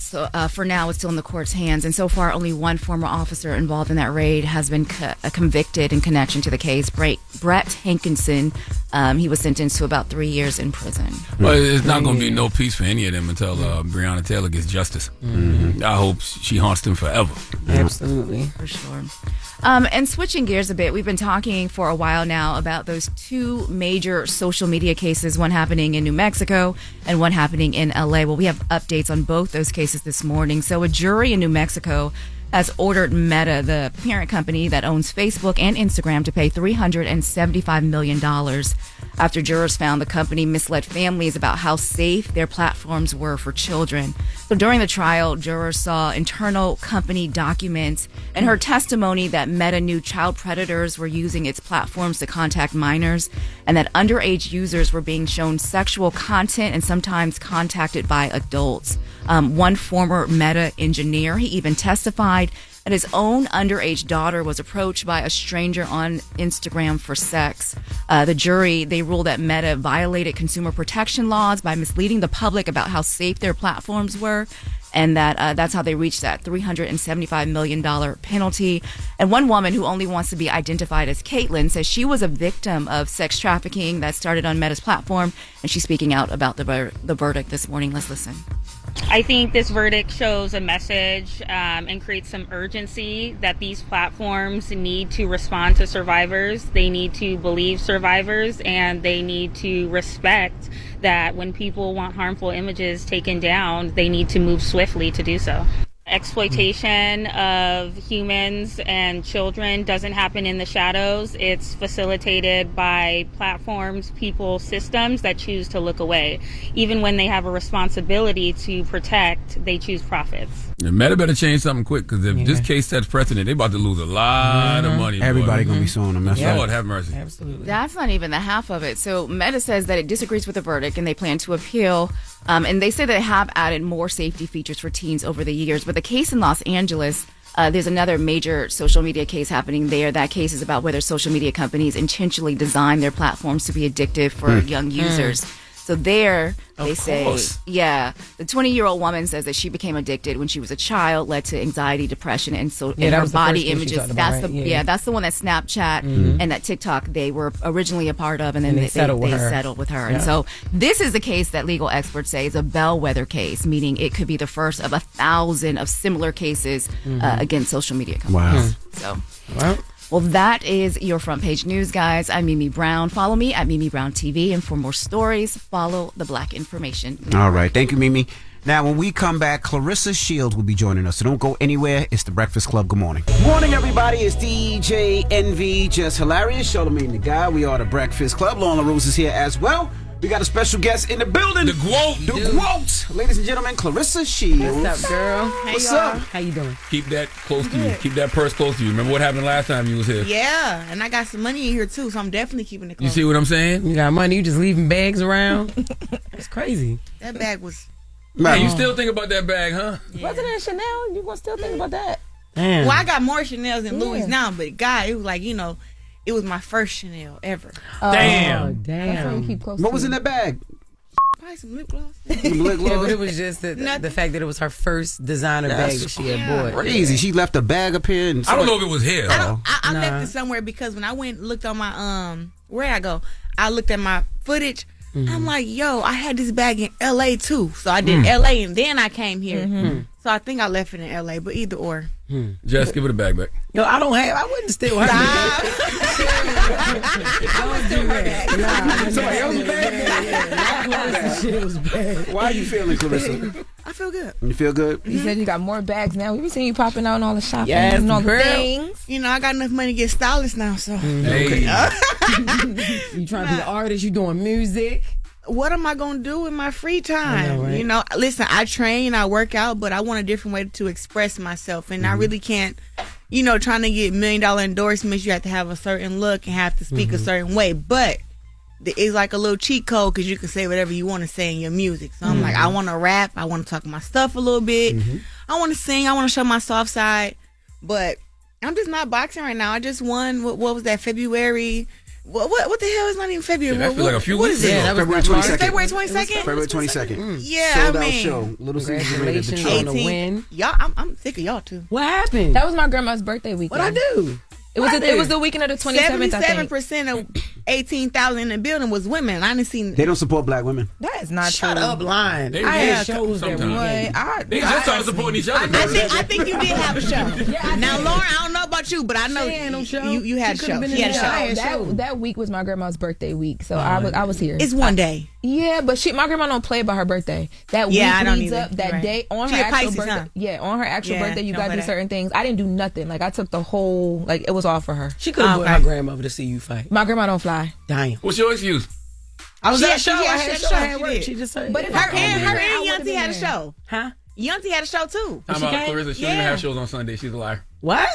for now it's still in the court's hands. And so far, only one former officer involved in that raid has been convicted in connection to the case. Brett Hankinson, he was sentenced to about 3 years in prison. Well, it's not going to be no peace for any of them until Breonna Taylor gets justice. I hope she haunts him forever. Absolutely. For sure. And switching gears a bit, we've been talking for a while now about those two major social media cases, one happening in New Mexico and one happening in LA. Well, we have updates on both those cases this morning. So a jury in New Mexico has ordered Meta, the parent company that owns Facebook and Instagram, to pay $375 million after jurors found the company misled families about how safe their platforms were for children. So during the trial, jurors saw internal company documents and heard testimony that Meta knew child predators were using its platforms to contact minors, and that underage users were being shown sexual content and sometimes contacted by adults. One former Meta engineer, he even testified that his own underage daughter was approached by a stranger on Instagram for sex. The jury, they ruled that Meta violated consumer protection laws by misleading the public about how safe their platforms were, and that's how they reached that $375 million penalty. And one woman who only wants to be identified as Caitlin says she was a victim of sex trafficking that started on Meta's platform, and she's speaking out about the verdict this morning. Let's listen. I think this verdict shows a message and creates some urgency that these platforms need to respond to survivors. They need to believe survivors, and they need to respect that when people want harmful images taken down, they need to move swiftly to do so. Exploitation of humans and children doesn't happen in the shadows. It's facilitated by platforms, people, systems that choose to look away. Even when they have a responsibility to protect, they choose profits. Yeah, Meta better change something quick, because if this case sets precedent, they about to lose a lot of money. Everybody going to be suing them. Lord have mercy. Absolutely. That's not even the half of it. So Meta says that it disagrees with the verdict and they plan to appeal. And they say they have added more safety features for teens over the years. But the case in Los Angeles, there's another major social media case happening there. That case is about whether social media companies intentionally design their platforms to be addictive for young users. So there, they Of say, course. the 20-year-old woman says that she became addicted when she was a child, led to anxiety, depression, and so Yeah, and that her was the body first thing she images. talked about, That's right? the Yeah. that's the one that Snapchat and that TikTok they were originally a part of, and then And they they settled with her. settled with her. Yeah. And so this is the case that legal experts say is a bellwether case, meaning it could be the first of 1,000 of similar cases against social media companies. Wow. So. Well, that is your front page news, guys. I'm Mimi Brown. Follow me at Mimi Brown TV. And for more stories, follow the Black Information. All right. Thank you, Mimi. Now, when we come back, Claressa Shields will be joining us. So don't go anywhere. It's The Breakfast Club. Good morning. Morning, everybody. It's DJ NV, Jess Hilarious, Charlamagne the Guy. We are The Breakfast Club. Loren LoRosa is here as well. We got a special guest in the building. The Quote. The Quote. Ladies and gentlemen, Claressa Shields. What's up, girl? What's up? How you doing? Keep that close to you. Keep that purse close to you. Remember what happened last time you was here? Yeah, and I got some money in here too, so I'm definitely keeping it close. You see what I'm saying? You got money, you just leaving bags around. It's crazy. That bag was. Man, you still think about that bag, huh? Wasn't it Chanel? You gonna still think about that? Damn. Well, I got more Chanel's than Louis now, but God, it was like, it was my first Chanel ever. Damn. That's why you keep close. What was in that bag? Probably some lip gloss. Some lip gloss? Yeah, but it was just the fact that it was her first designer bag that she had bought. Crazy. She left a bag up here. And I don't know if it was here. I left it somewhere because when I went and looked on my where'd I go? I looked at my footage. I'm like, yo, I had this bag in LA too. So I did LA and then I came here. So I think I left it in LA, but either or. Just give her the bag back. Yo, I wouldn't steal her bag. I would do that. Somebody else's bag? Why are you feeling, Claressa? I feel good. You feel good? You said you got more bags now. We been seeing you popping out on all the shopping Yes, and all the girl. things. I got enough money to get stylists now, so. Hey. You trying to be an artist, you doing music. What am I going to do with my free time? I know, right? Listen, I train, I work out, but I want a different way to express myself. And I really can't, trying to get $1 million endorsements, you have to have a certain look and have to speak a certain way. But it's like a little cheat code because you can say whatever you want to say in your music. So I'm like, I want to rap. I want to talk my stuff a little bit. I want to sing. I want to show my soft side. But I'm just not boxing right now. I just won, what was that, February? What the hell is not even February? Yeah, that feels like a few weeks ago. Yeah, February 22nd. February 22nd? February 22nd. Yeah, Sold out show. Little Congratulations on the win. Y'all, I'm sick of y'all too. What happened? That was my grandma's birthday weekend. What'd I do? It was the weekend of the 27th, I think. 77% of 18,000 in the building was women. I didn't see. They don't support black women. That is not Shut true. up, lying. They I did had shows that weekend. They just started supporting each other. I think you did have a show. Now, Lauren, I don't know about you, but I know you had a show. She had a show. That week was my grandma's birthday week, so I was here. It's one day. Yeah, but my grandma don't play about her birthday. That week I don't leads either. up that Right. day on She her a actual Pisces, birthday. huh? Yeah, on her actual birthday, you don't gotta play do that. certain things. I didn't do nothing. Like I took the whole. Like it was all for her. She could have brought her grandmother to see you fight. My grandma don't fly. Damn. What's your excuse? I was She at had- a show. she I had had a a show. show. I had She work. did. She just said. But if Her I and would've Yunti been had a there. show. Huh? Yunti had a show too. How about Claressa? She don't even have shows on Sunday. She's a liar. What?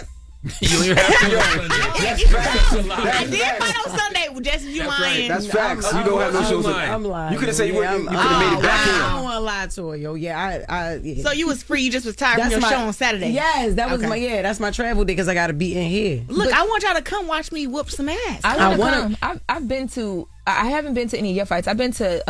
You don't even have shows on Sunday. I did fight on Sunday with Jess. You lying? That's facts. You don't have no shows. I'm lying. You could have said you could have made it back I don't in. want to lie to her, yo. Yeah, yeah. So you was free. You just was tired from That's your my- show on Saturday. Yes, that was Okay. that's my travel day because I got to be in here. Look, I want y'all to come watch me whoop some ass. I wanna- come. I've been to. I haven't been to any of your fights. I've been to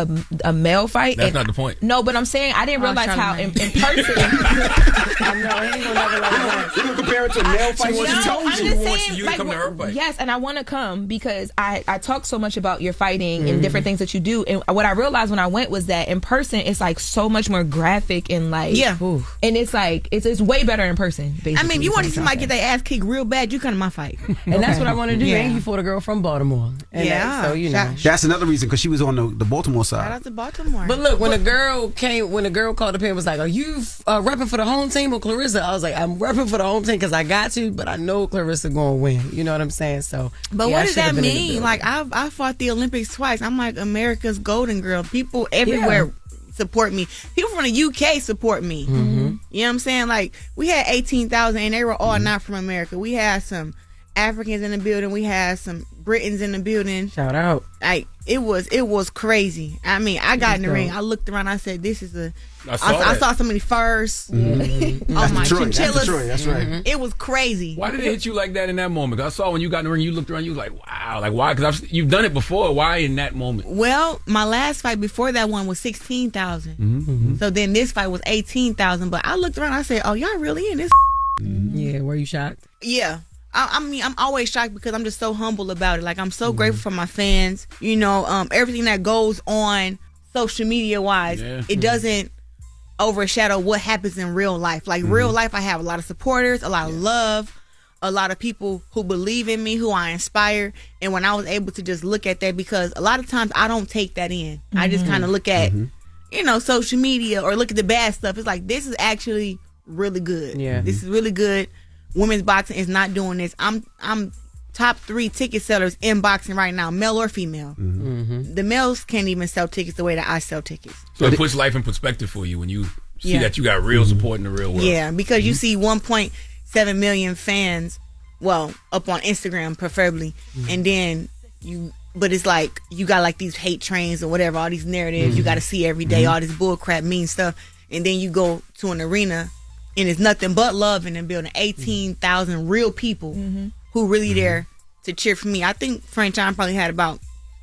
a male fight. That's and- not the point. No, but I'm saying I didn't realize how in person. I know. I ain't gonna never like that. You can compare it to male fights. wants She you- told she you. wants you to come to her fight. Yes, and I want to come because I talk so much about your fighting and different things that you do. And what I realized when I went was that in person, it's like so much more graphic and like, and it's like, it's way better in person. Basically, I mean, you want to see somebody get their ass kicked real bad, you come to my fight. And that's what I want to do. Yeah. Thank you for the girl from Baltimore. And Yeah. so you know. That's another reason because she was on the Baltimore Shout side. out to Baltimore. But look, when a girl called up here and was like, "Are you repping for the home team or Claressa?" I was like, "I'm repping for the home team because I got to, but I know Claressa gonna win." You know what I'm saying? So, But yeah, what I does should've that been in the mean? building. Like I fought the Olympics twice. I'm like America's golden girl. People everywhere support me. People from the UK support me. You know what I'm saying? Like we had 18,000 and they were all not from America. We had some Africans in the building. We had some Britons in the building. Shout out. Like it was crazy. I mean, I got in the ring. I looked around. I said, "This is a." I saw so many furs. Mm-hmm. On my Detroit. chinchillas. That's right. Mm-hmm. It was crazy. Why did it hit you like that in that moment? 'Cause I saw when you got in the ring, you looked around, you was like, "Wow!" Like why? Because you've done it before. Why in that moment? Well, my last fight before that one was 16,000. Mm-hmm. So then this fight was 18,000. But I looked around. I said, "Oh, y'all really in this?" Yeah. Were you shocked? Yeah. I mean, I'm always shocked because I'm just so humble about it. Like, I'm so grateful for my fans. You know, everything that goes on social media wise, it doesn't overshadow what happens in real life. Like, real life, I have a lot of supporters, a lot of love, a lot of people who believe in me, who I inspire. And when I was able to just look at that, because a lot of times I don't take that in. I just kind of look at, you know, social media or look at the bad stuff. It's like, this is actually really good. Yeah. This is really good. Women's boxing is not doing this. I'm top 3 ticket sellers in boxing right now, male or female. The males can't even sell tickets the way that I sell tickets. So it puts life in perspective for you when you see that you got real support in the real world. Yeah, because you see 1.7 million fans, well, up on Instagram preferably, and then but it's like you got like these hate trains or whatever, all these narratives you got to see every day, all this bullcrap, mean stuff, and then you go to an arena and it's nothing but love in the building. 18,000 real people who really there to cheer for me. I think French John probably had about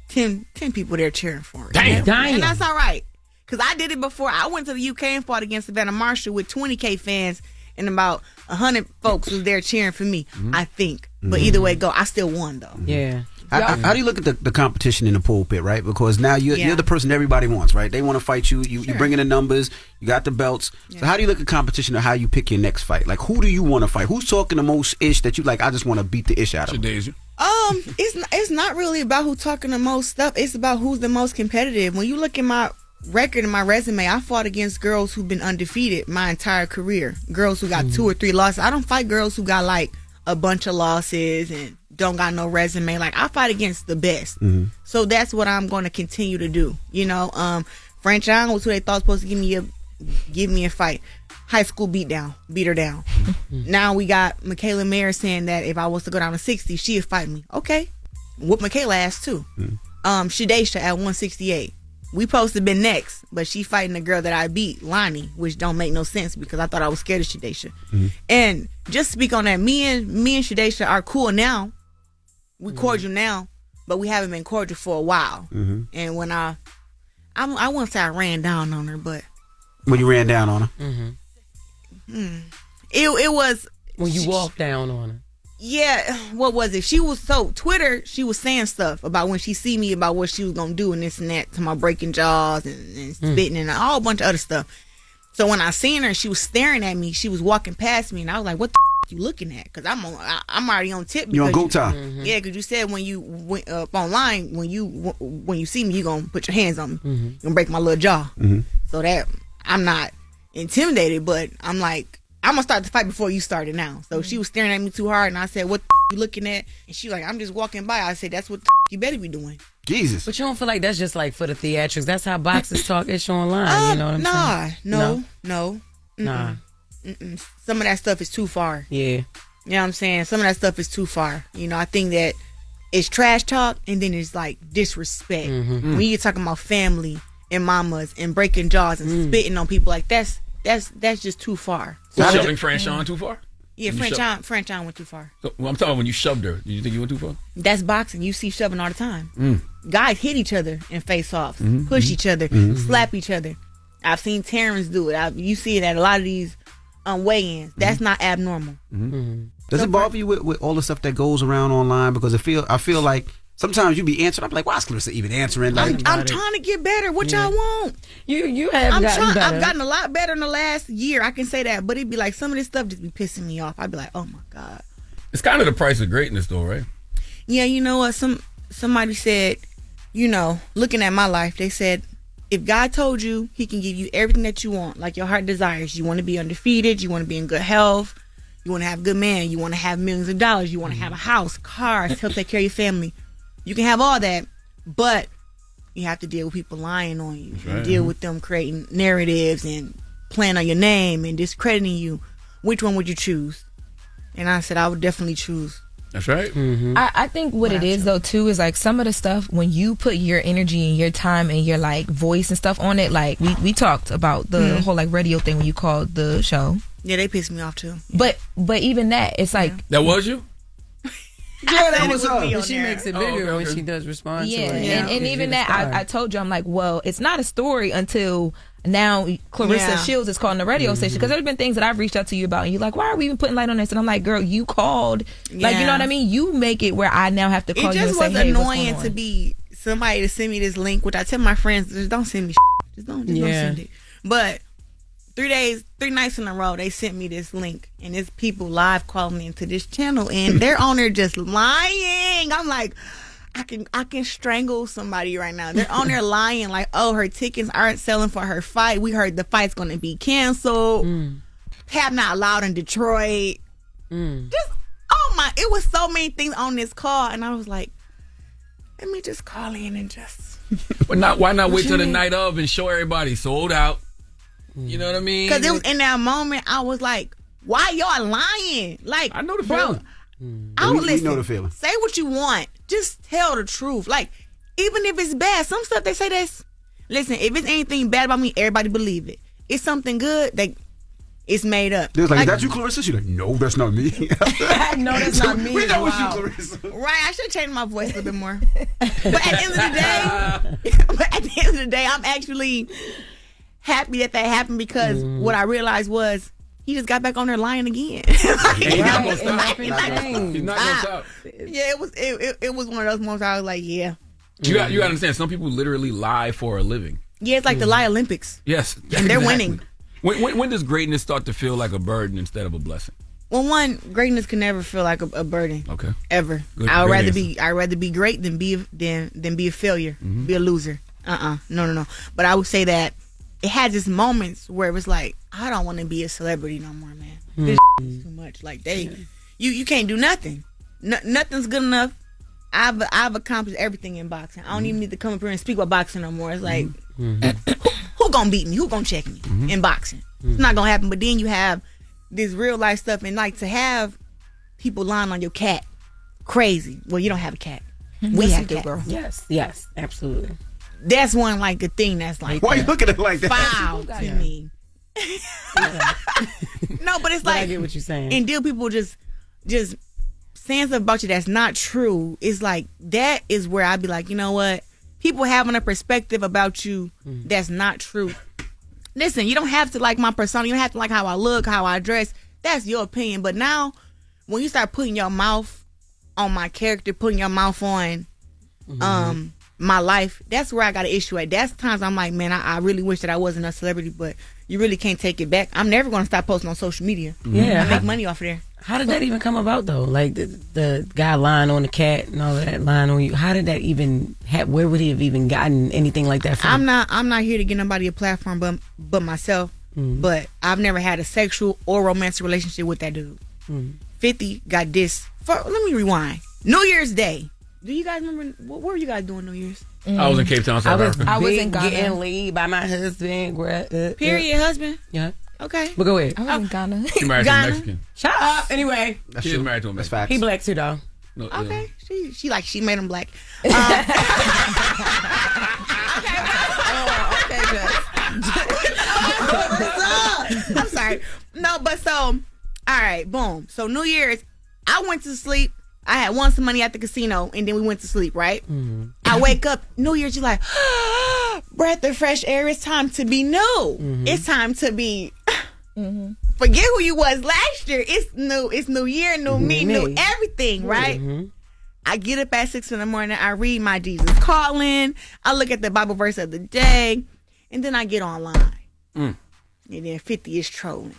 10 people there cheering for it. Damn. And that's all right. Because I did it before. I went to the UK and fought against Savannah Marshall with 20K fans and about 100 folks was there cheering for me, I think. But either way it go, I still won, though. Yeah. How do you look at the competition in the pulpit, right? Because now you're the person everybody wants, right? They want to fight you. You bring in the numbers. You got the belts. So how do you look at competition or how you pick your next fight? Like, who do you want to fight? Who's talking the most ish that you like, I just want to beat the ish out of them? It's not really about who's talking the most stuff. It's about who's the most competitive. When you look at my record and my resume, I fought against girls who've been undefeated my entire career. Girls who got 2 or 3 losses. I don't fight girls who got like a bunch of losses and don't got no resume. Like, I fight against the best. So that's what I'm going to continue to do. You know, French Young was who they thought was supposed to give me a fight. High school beat her down. Now we got Michaela Mayer saying that if I was to go down to 60, she'd fight me. Okay, whoop Michaela ass too. Shadesha at 168. We supposed to been next, but she fighting the girl that I beat, Lonnie, which don't make no sense because I thought I was scared of Shadesha. And just speak on that, me and Shadesha are cool now. We cordial now, but we haven't been cordial for a while. And when I wouldn't say I ran down on her, but when you ran down on her, it was when you walked down on her. Yeah, what was it? She was Twitter. She was saying stuff about when she see me about what she was gonna do and this and that, to my breaking jaws and spitting and a whole bunch of other stuff. So when I seen her, she was staring at me. She was walking past me, and I was like, "What the you looking at?" Because I'm already on tip. You on go time? Yeah, because you said when you went up online, when you see me, you gonna put your hands on me. You gonna break my little jaw. So that I'm not intimidated, but I'm like, I'm gonna start the fight before you started now. So she was staring at me too hard, and I said, "What the you looking at?" And she like, "I'm just walking by." I said, "That's what the you better be doing." Jesus. But you don't feel like that's just like for the theatrics. That's how boxers talk ish online. You know what I'm saying? No. Nah. Some of that stuff is too far. Yeah. You know what I'm saying? Some of that stuff is too far. You know, I think that it's trash talk and then it's like disrespect. When you're talking about family and mamas and breaking jaws and spitting on people, like that's just too far. So shoving Franchon too far? Yeah, Franchon went too far. So, I'm talking about when you shoved her. Did you think you went too far? That's boxing. You see shoving all the time. Guys hit each other in face-offs, push each other, slap each other. I've seen Terrence do it. You see it at a lot of these weigh-ins. That's not abnormal. Does it bother you with all the stuff that goes around online? Because I feel like sometimes you be answering. I'm like, why is Claressa even answering? Like, I'm trying to get better. What y'all want? You have gotten better. I've gotten a lot better in the last year. I can say that. But it'd be like some of this stuff just be pissing me off. I'd be like, oh my God. It's kind of the price of greatness, though, right? Yeah, you know what? Somebody said, you know, looking at my life, they said, if God told you He can give you everything that you want, like your heart desires, you want to be undefeated, you want to be in good health, you want to have a good man, you want to have millions of dollars, you want to have a house, cars, help take care of your family. You can have all that, but you have to deal with people lying on you. Right. Deal with them creating narratives and playing on your name and discrediting you. Which one would you choose? And I said I would definitely choose That's right. I think what it is though too is like some of the stuff when you put your energy and your time and your like voice and stuff on it. Like we talked about the whole like radio thing when you called the show. Yeah, they pissed me off too. But even that, it's like that was you. Girl, that was me on She there. makes it bigger when she does respond to it. And even that, I told you, I'm like, well, it's not a story until now Claressa Shields is calling the radio station, because there's been things that I've reached out to you about and you're like, why are we even putting light on this? And I'm like, girl, you called. Like, you know what I mean? You make it where I now have to call you and say, hey, it just was annoying to be somebody to send me this link, which I tell my friends, just don't send me just don't send it. But 3 nights in a row, they sent me this link, and it's people live calling into this channel, and they're on there just lying. I'm like, I can strangle somebody right now. They're on there lying, like, oh, her tickets aren't selling for her fight. We heard the fight's going to be canceled. Pap not allowed in Detroit. Just, oh my, it was so many things on this call, and I was like, let me just call in and just. Why not wait till the night of and show everybody sold out? You know what I mean? Because it was in that moment, I was like, why y'all lying? Like, I know the feeling. I would listen. We know the feeling. Say what you want. Just tell the truth. Like, even if it's bad, some stuff they say that's. Listen, if it's anything bad about me, everybody believe it. It's something good that it's made up. There's like, is that you, Claressa? She's like, no, that's not me. No, that's not me. We know Wow. it's you, Claressa. Right, I should change my voice a little bit more. But at the end of the day, I'm actually happy that happened, because what I realized was he just got back on there lying again. He's not gonna stop. He's not gonna stop. Yeah, it was one of those moments I was like, yeah. You got to understand, some people literally lie for a living. Yeah, it's like the Lie Olympics. Yes. And they're winning. When does greatness start to feel like a burden instead of a blessing? Well, one, greatness can never feel like a burden. Okay. Ever. I'd rather be great than be a failure, be a loser. No. But I would say that it had just moments where it was like, I don't want to be a celebrity no more, man. This is too much. Like you can't do nothing. Nothing's good enough. I've accomplished everything in boxing. I don't even need to come up here and speak about boxing no more. It's like, who gonna beat me? Who gonna check me in boxing? It's not gonna happen. But then you have this real life stuff, and like to have people lying on your cat, crazy. Well, you don't have a cat. We have cats. Girl. Yes, absolutely. That's one like a thing that's like. Why are you looking at it like that? Foul to me. No, but it's like, I get what you're saying. And deal people just saying stuff about you that's not true. It's like, that is where I'd be like, you know what? People having a perspective about you that's not true. Listen, you don't have to like my persona. You don't have to like how I look, how I dress. That's your opinion. But now, when you start putting your mouth on my character, putting your mouth on my life, that's where I got an issue at. That's times I'm like, man, I really wish that I wasn't a celebrity, but you really can't take it back. I'm never going to stop posting on social media. Yeah. I make money off of there. How did that even come about, though? Like the guy lying on the cat and all that, lying on you. How did that even where would he have even gotten anything like that from? I'm not here to get nobody a platform but myself. But I've never had a sexual or romantic relationship with that dude. 50 got this. Let me rewind. New Year's Day. Do you guys remember, what were you guys doing New Year's? I was in Cape Town, South Africa. I was in Ghana. Getting laid by my husband. Period, husband? Yeah. Okay. But go ahead. I was in Ghana. She married to a Mexican. Shut up. Anyway. She's married to a Mexican. He black too, though. No, okay. She made him black. Okay, I'm sorry. No, but so, all right, boom. So New Year's, I went to sleep. I had won some money at the casino, and then we went to sleep, right? I wake up, New Year's, you're like, breath of fresh air, it's time to be new. It's time to be, forget who you was last year. It's new year, new me, new everything, right? I get up at 6 in the morning, I read my Jesus Calling, I look at the Bible verse of the day, and then I get online. And then 50 is trolling.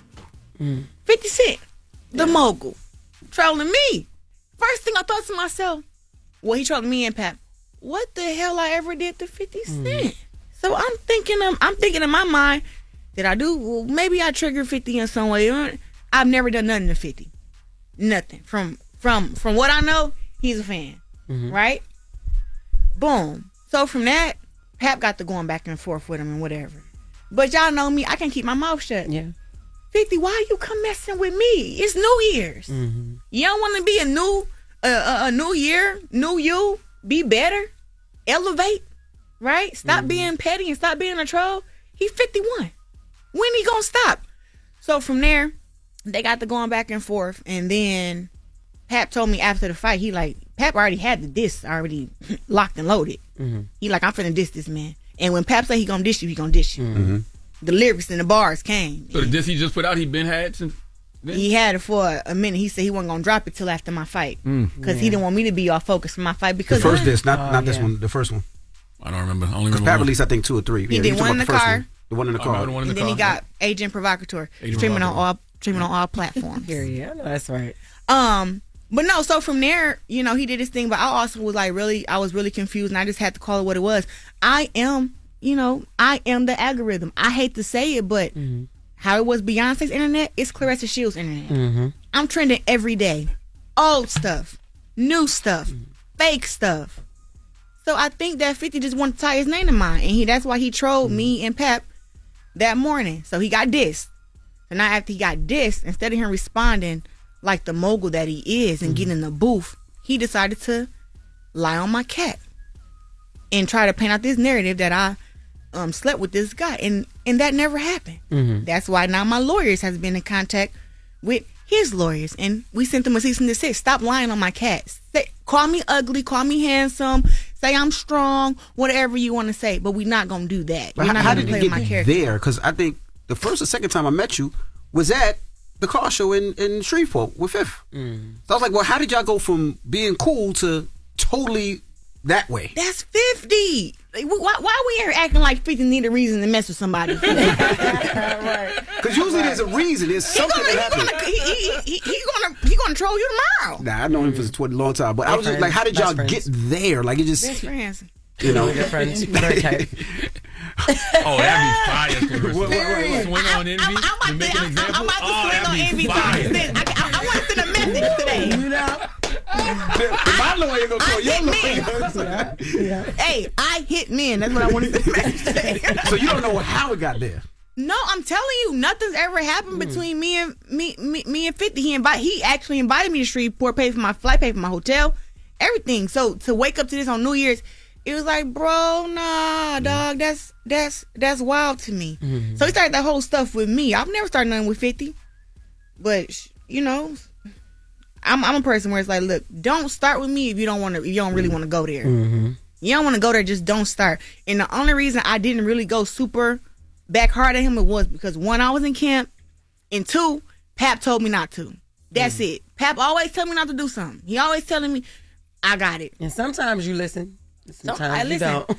50 Cent, the mogul, trolling me. First thing I thought to myself, well, he trolling me and Pap. What the hell I ever did to 50 Cent? So I'm thinking in my mind, did I do? Well, maybe I triggered 50 in some way. I've never done nothing to 50. Nothing. From what I know, he's a fan. Right? Boom. So from that, Pap got to going back and forth with him and whatever. But y'all know me, I can keep my mouth shut. Yeah. 50, why you come messing with me? It's New Year's. You don't want to be a a new year, new you, be better, elevate, right? Stop being petty and stop being a troll. He's 51. When he gonna stop? So from there, they got to going back and forth, and then Pap told me after the fight, Pap already had the diss already locked and loaded. He like, I'm finna diss this man. And when Pap said he gonna diss you, he gonna diss you. The lyrics and the bars came. So the diss he just put out, he been had since then? He had it for a minute. He said he wasn't gonna drop it till after my fight because he didn't want me to be all focused for my fight. Because the first diss, not this one, the first one. I don't remember. I only remember Pat released, I think, 2 or 3. He did one in the car. The one in the car. And then he got Agent Provocateur streaming on all platforms. Yeah, that's right. But no, so from there, he did his thing. But I also was I was really confused, and I just had to call it what it was. I am the algorithm. I hate to say it, but how it was Beyonce's internet, it's Claressa Shields' internet. I'm trending every day. Old stuff, new stuff, fake stuff. So I think that 50 just wanted to tie his name to mine, and that's why he trolled me and Pep that morning. So he got dissed. And now after he got dissed, instead of him responding like the mogul that he is and getting in the booth, he decided to lie on my cat and try to paint out this narrative that I slept with this guy, and that never happened. That's why now my lawyers has been in contact with his lawyers, and we sent them a cease and desist. Stop lying on my cat. Call me ugly, call me handsome, say I'm strong, whatever you want to say, but we're not gonna do that. But You're not how gonna did play it with my get character. there? Because I think the first or second time I met you was at the car show in Shreveport with Fifth. So I was like, well, how did y'all go from being cool to totally that way? That's 50. Why we here acting like 50 need a reason to mess with somebody? Because usually there's a reason. There's something that happens. He gonna troll you tomorrow. Nah, I know him for a long time, but I was just like, how did y'all get there? Like, it just, Best friends. Good friends. Oh, that'd be fire. Swing on Envy. To make an example. I'm about to swing on Envy. I want to send a message today. My lawyer gonna call your lawyer. Hey, I hit men. That's what I wanted to message today. So you don't know how it got there. No, I'm telling you, nothing's ever happened between me and 50. He actually invited me to Shreveport, paid for my flight, paid for my hotel, everything. So to wake up to this on New Year's, it was like, bro, nah, dog, that's wild to me. So he started that whole stuff with me. I've never started nothing with 50, but I'm a person where it's like, look, don't start with me if you don't really want to go there. You don't want to go there, just don't start. And the only reason I didn't really go super back hard at him was because 1, I was in camp, and 2, Pap told me not to. That's it. Pap always tell me not to do something. He always telling me, I got it. And sometimes you listen. Sometimes you don't.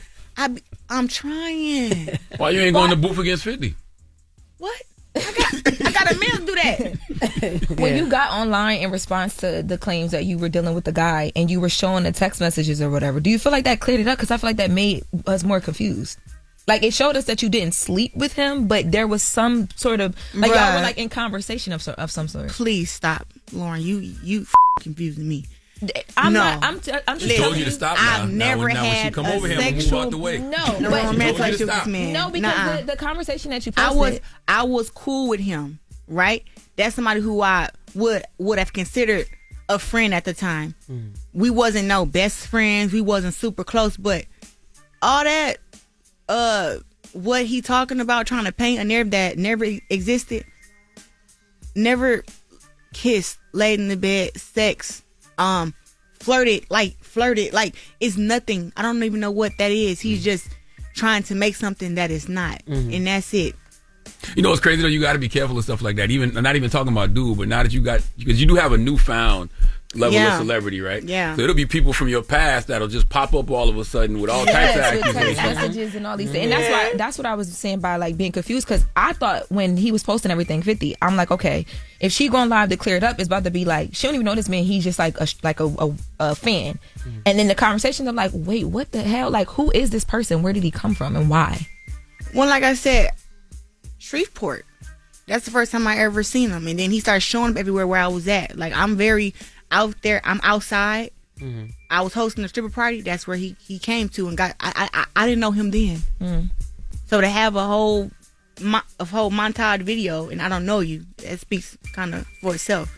I'm trying. Why you ain't going to booth against 50? What? I got a man to do that. When you got online in response to the claims that you were dealing with the guy and you were showing the text messages or whatever, do you feel like that cleared it up? Because I feel like that made us more confused. Like, it showed us that you didn't sleep with him, but there was some sort of, like, y'all were like in conversation of some sort. Please stop, Lauren. You confusing me. I'm just told you to stop. I've never had come a over here sexual. when we walked away. No, romantic with this man. No, because the conversation that you posted, I was cool with him, right? That's somebody who I would have considered a friend at the time. We wasn't no best friends. We wasn't super close, but all that, what he talking about, trying to paint a narrative that never existed, never kissed, laid in the bed, sex. Flirted, it's nothing. I don't even know what that is. He's just trying to make something that is not, and that's it. You know what's crazy though? You got to be careful of stuff like that. Even not even talking about dude, but now that because you do have a newfound level of celebrity, right? Yeah. So it'll be people from your past that'll just pop up all of a sudden with all types of with accusations. text messages and all these things. And that's what I was saying by like being confused, because I thought when he was posting everything 50, I'm like, okay, if she going live to clear it up, it's about to be like, she don't even know this man. He's just like a fan. And then the conversations, I'm like, wait, what the hell? Like, who is this person? Where did he come from and why? Well, like I said, Shreveport. That's the first time I ever seen him. And then he started showing up everywhere where I was at. Like, I'm very out there. I'm outside. I was hosting a stripper party. That's where he came to and got. I didn't know him then. So to have a whole montage video and I don't know you, that speaks kind of for itself.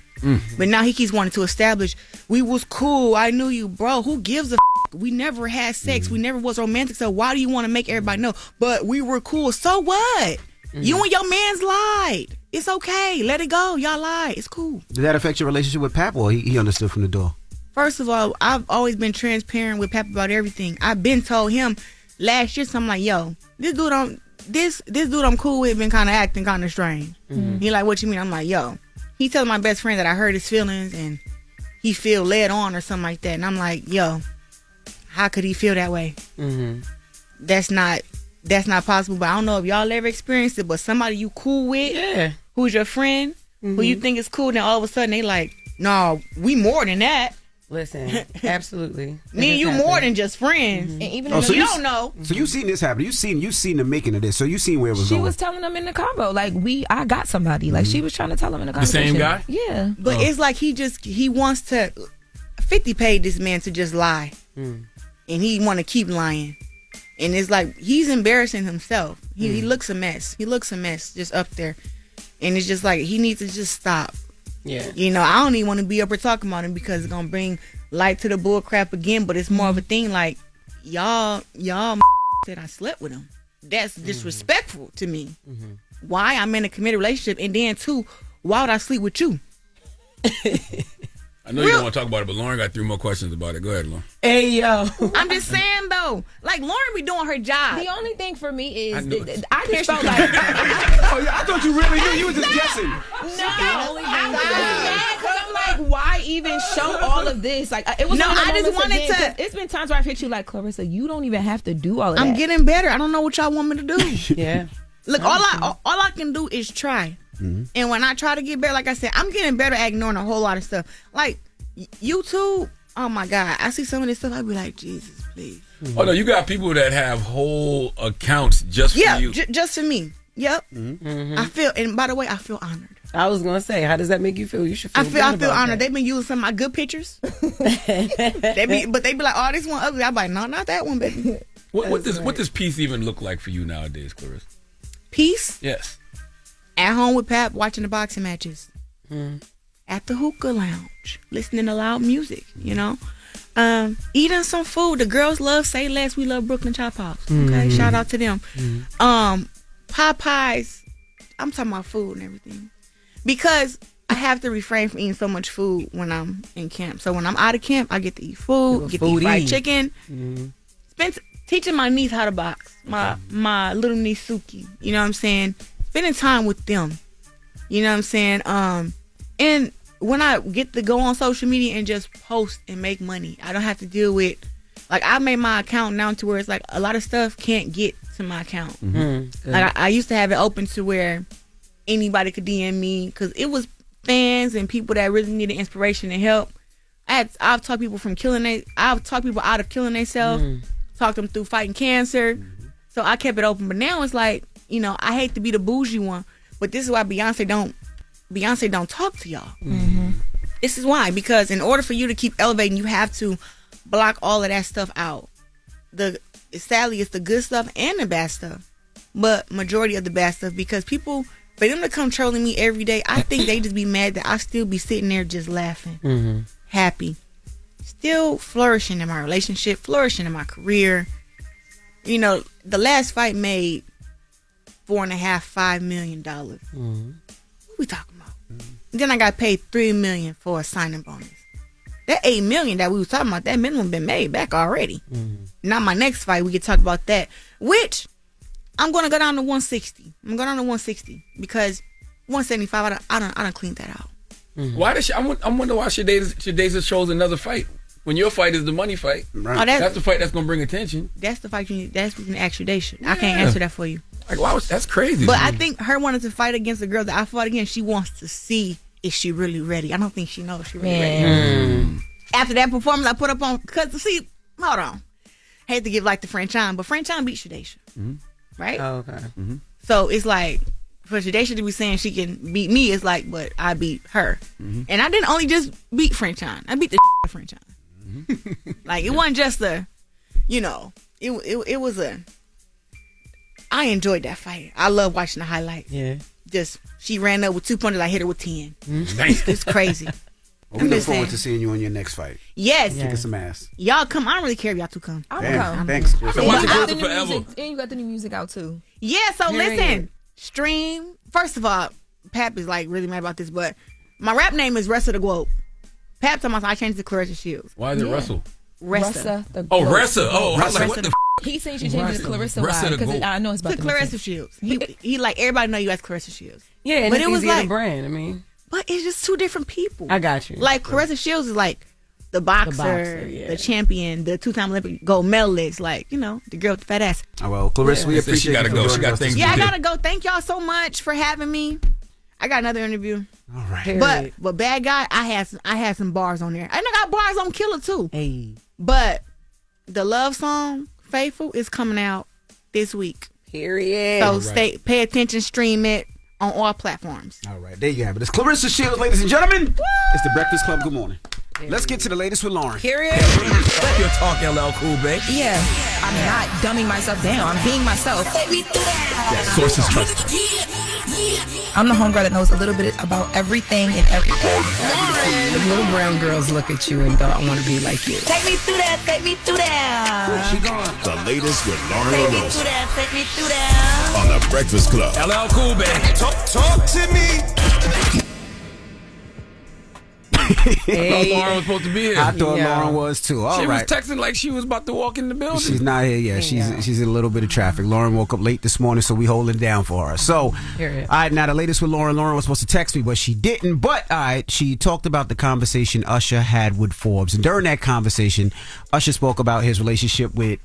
But now he keeps wanting to establish, we was cool, I knew you, bro. Who gives a we never had sex, we never was romantic, so why do you want to make everybody know? But we were cool. So what? You and your man's lied. It's okay. Let it go. Y'all lied. It's cool. Did that affect your relationship with Pap, or he understood from the door? First of all, I've always been transparent with Pap about everything. I've been told him last year, so I'm like, yo, this dude I'm cool with been kind of acting kind of strange. He like, what you mean? I'm like, yo, he telling my best friend that I hurt his feelings and he feel led on or something like that. And I'm like, yo, how could he feel that way? That's not possible. But I don't know if y'all ever experienced it, but somebody you cool with, who's your friend, who you think is cool, then all of a sudden they like, no, we more than that. Listen, absolutely. Me and you more than just friends. And even if you don't know. So you seen this happen. You seen the making of this. So you seen where it was She going. was telling him in the combo, like, I got somebody. Like, she was trying to tell him in the conversation. same guy? Yeah. But it's like he wants to, 50 paid this man to just lie. And he want to keep lying. And it's like, he's embarrassing himself. He looks a mess. He looks a mess just up there. And it's just like, he needs to just stop. Yeah. You know, I don't even want to be up here talking about him because it's going to bring light to the bull crap again. But it's more of a thing like, y'all said I slept with him. That's disrespectful to me. Why? I'm in a committed relationship. And then, too, why would I sleep with you? I know you don't want to talk about it, but Lauren got 3 more questions about it. Go ahead, Lauren. Hey, yo. I'm just saying, though. Like, Lauren be doing her job. The only thing for me is, I just felt like... I thought you really knew. You were just guessing. No, I'm mad because I'm like, why even show all of this? Like, it was No, one of the I just moments wanted again, to- It's been times where I've hit you like, Claressa, you don't even have to do all of that. I'm getting better. I don't know what y'all want me to do. Yeah. Look, all I can do is try. And when I try to get better, like I said, I'm getting better at ignoring a whole lot of stuff. Like, YouTube, oh my God. I see some of this stuff, I be like, Jesus, please. Oh, no, you got people that have whole accounts just for you. Just for me. Yep. I feel, and by the way, I feel honored. I was gonna say, how does that make you feel? You should feel. I feel honored. They've been using some of my good pictures. They be like, oh, this one ugly. I'm like, no, not that one, baby. What does peace even look like for you nowadays, Claressa? Peace? Yes. At home with Pap, watching the boxing matches. At the hookah lounge, listening to loud music, you know. Eating some food. The girls love Say Less. We love Brooklyn Chop House. Okay, shout out to them. Popeyes. I'm talking about food and everything. Because I have to refrain from eating so much food when I'm in camp. So when I'm out of camp, I get to eat food, get to eat fried chicken. Teaching my niece how to box. My little niece Suki. You know what I'm saying? Spending time with them. You know what I'm saying? And when I get to go on social media and just post and make money, I don't have to deal with, like, I made my account now to where it's like a lot of stuff can't get to my account. Like I used to have it open to where anybody could DM me because it was fans and people that really needed inspiration and help. I've talked people I've talked people out of killing themselves, talked them through fighting cancer. So I kept it open. But now it's like, you know, I hate to be the bougie one, but this is why Beyonce don't talk to y'all. This is why, because in order for you to keep elevating, you have to block all of that stuff out. Sadly, it's the good stuff and the bad stuff, but majority of the bad stuff, because people, for them to come trolling me every day, I think they just be mad that I still be sitting there just laughing, happy, still flourishing in my relationship, flourishing in my career. You know, the last fight made $4.5 million. What we talking about? Then I got paid $3 million for a signing bonus. That $8 million that we was talking about, that minimum been made back already. Now my next fight, we could talk about that, which I'm gonna go down to 160. I'm going down to 160 because 175, I done cleaned that out. Why does I wonder why Shadaza chose another fight when your fight is the money fight? Right. Oh, that's the fight that's gonna bring attention. That's the fight you need. That's what you can ask Shadaza. I can't answer that for you. Like, wow, that's crazy. But I think her wanting to fight against the girl that I fought against, she wants to see if she really ready. I don't think she knows she really ready. After that performance I put up on, because see, hold on. Hate to give like the Franchon, but Franchon beat Shadaza. Right? Oh, okay. So it's like, for Shadaza to be saying she can beat me, it's like, but I beat her. And I didn't only just beat Franchon. I beat the Franchon. Like, it wasn't just a, you know, it was a, I enjoyed that fight. I love watching the highlights. Yeah. she ran up with 2 punches. I hit her with 10. It's crazy. Well, we look forward to seeing you in your next fight. Yes. Kicking some ass. Y'all come. I don't really care if y'all two come. I'm gonna come. Thanks. And you got the new music out too. Yeah, so listen. Stream. First of all, Pap is like really mad about this, but my rap name is Ressa the Globe. Pap told me I changed it to Claressa Shields. Why is it Russell? Ressa. Ressa. Oh, I was like, what the He said you changed it to Claressa. Why? Because I know it's about to Claressa Shields. He like everybody know you as Claressa Shields. Yeah, and but it's it was easier like to brand. I mean, but it's just two different people. I got you. Like Claressa Shields is like the boxer, the champion, the 2-time Olympic gold medalist, like, you know, the girl with the fat ass. Oh, well, Claressa, we appreciate she gotta you go. for She joining got us things this to Yeah, I do. gotta go. Thank y'all so much for having me. I got another interview. All right. But Bad Guy, I had some bars on there. And I got bars on Killer too. Hey. But the love song, Faithful, is coming out this week. Period. So pay attention, stream it on all platforms. All right, there you have it. It's Claressa Shields, ladies and gentlemen. It's the Breakfast Club. Good morning. Let's get to the latest with Loren. Period. Your talk, LL Cool, babe. Yeah, I'm not dumbing myself down. I'm being myself. Yeah, sources trust. I'm the homegirl that knows a little bit about everything and everything. The little brown girls look at you and don't want to be like you. Take me through that, take me through that. She gone. The latest with Loren Take me LoRosa through that, take me through that. on the Breakfast Club. LL Cool, babe. Talk to me. I thought Loren was supposed to be here. I thought Loren was too. All she right. was texting like she was about to walk in the building. She's not here yet. She's in a little bit of traffic. Loren woke up late this morning, so we holding down for her. So, all right, now the latest with Loren. Loren was supposed to text me, but she didn't. But she talked about the conversation Usher had with Forbes, and during that conversation, Usher spoke about his relationship with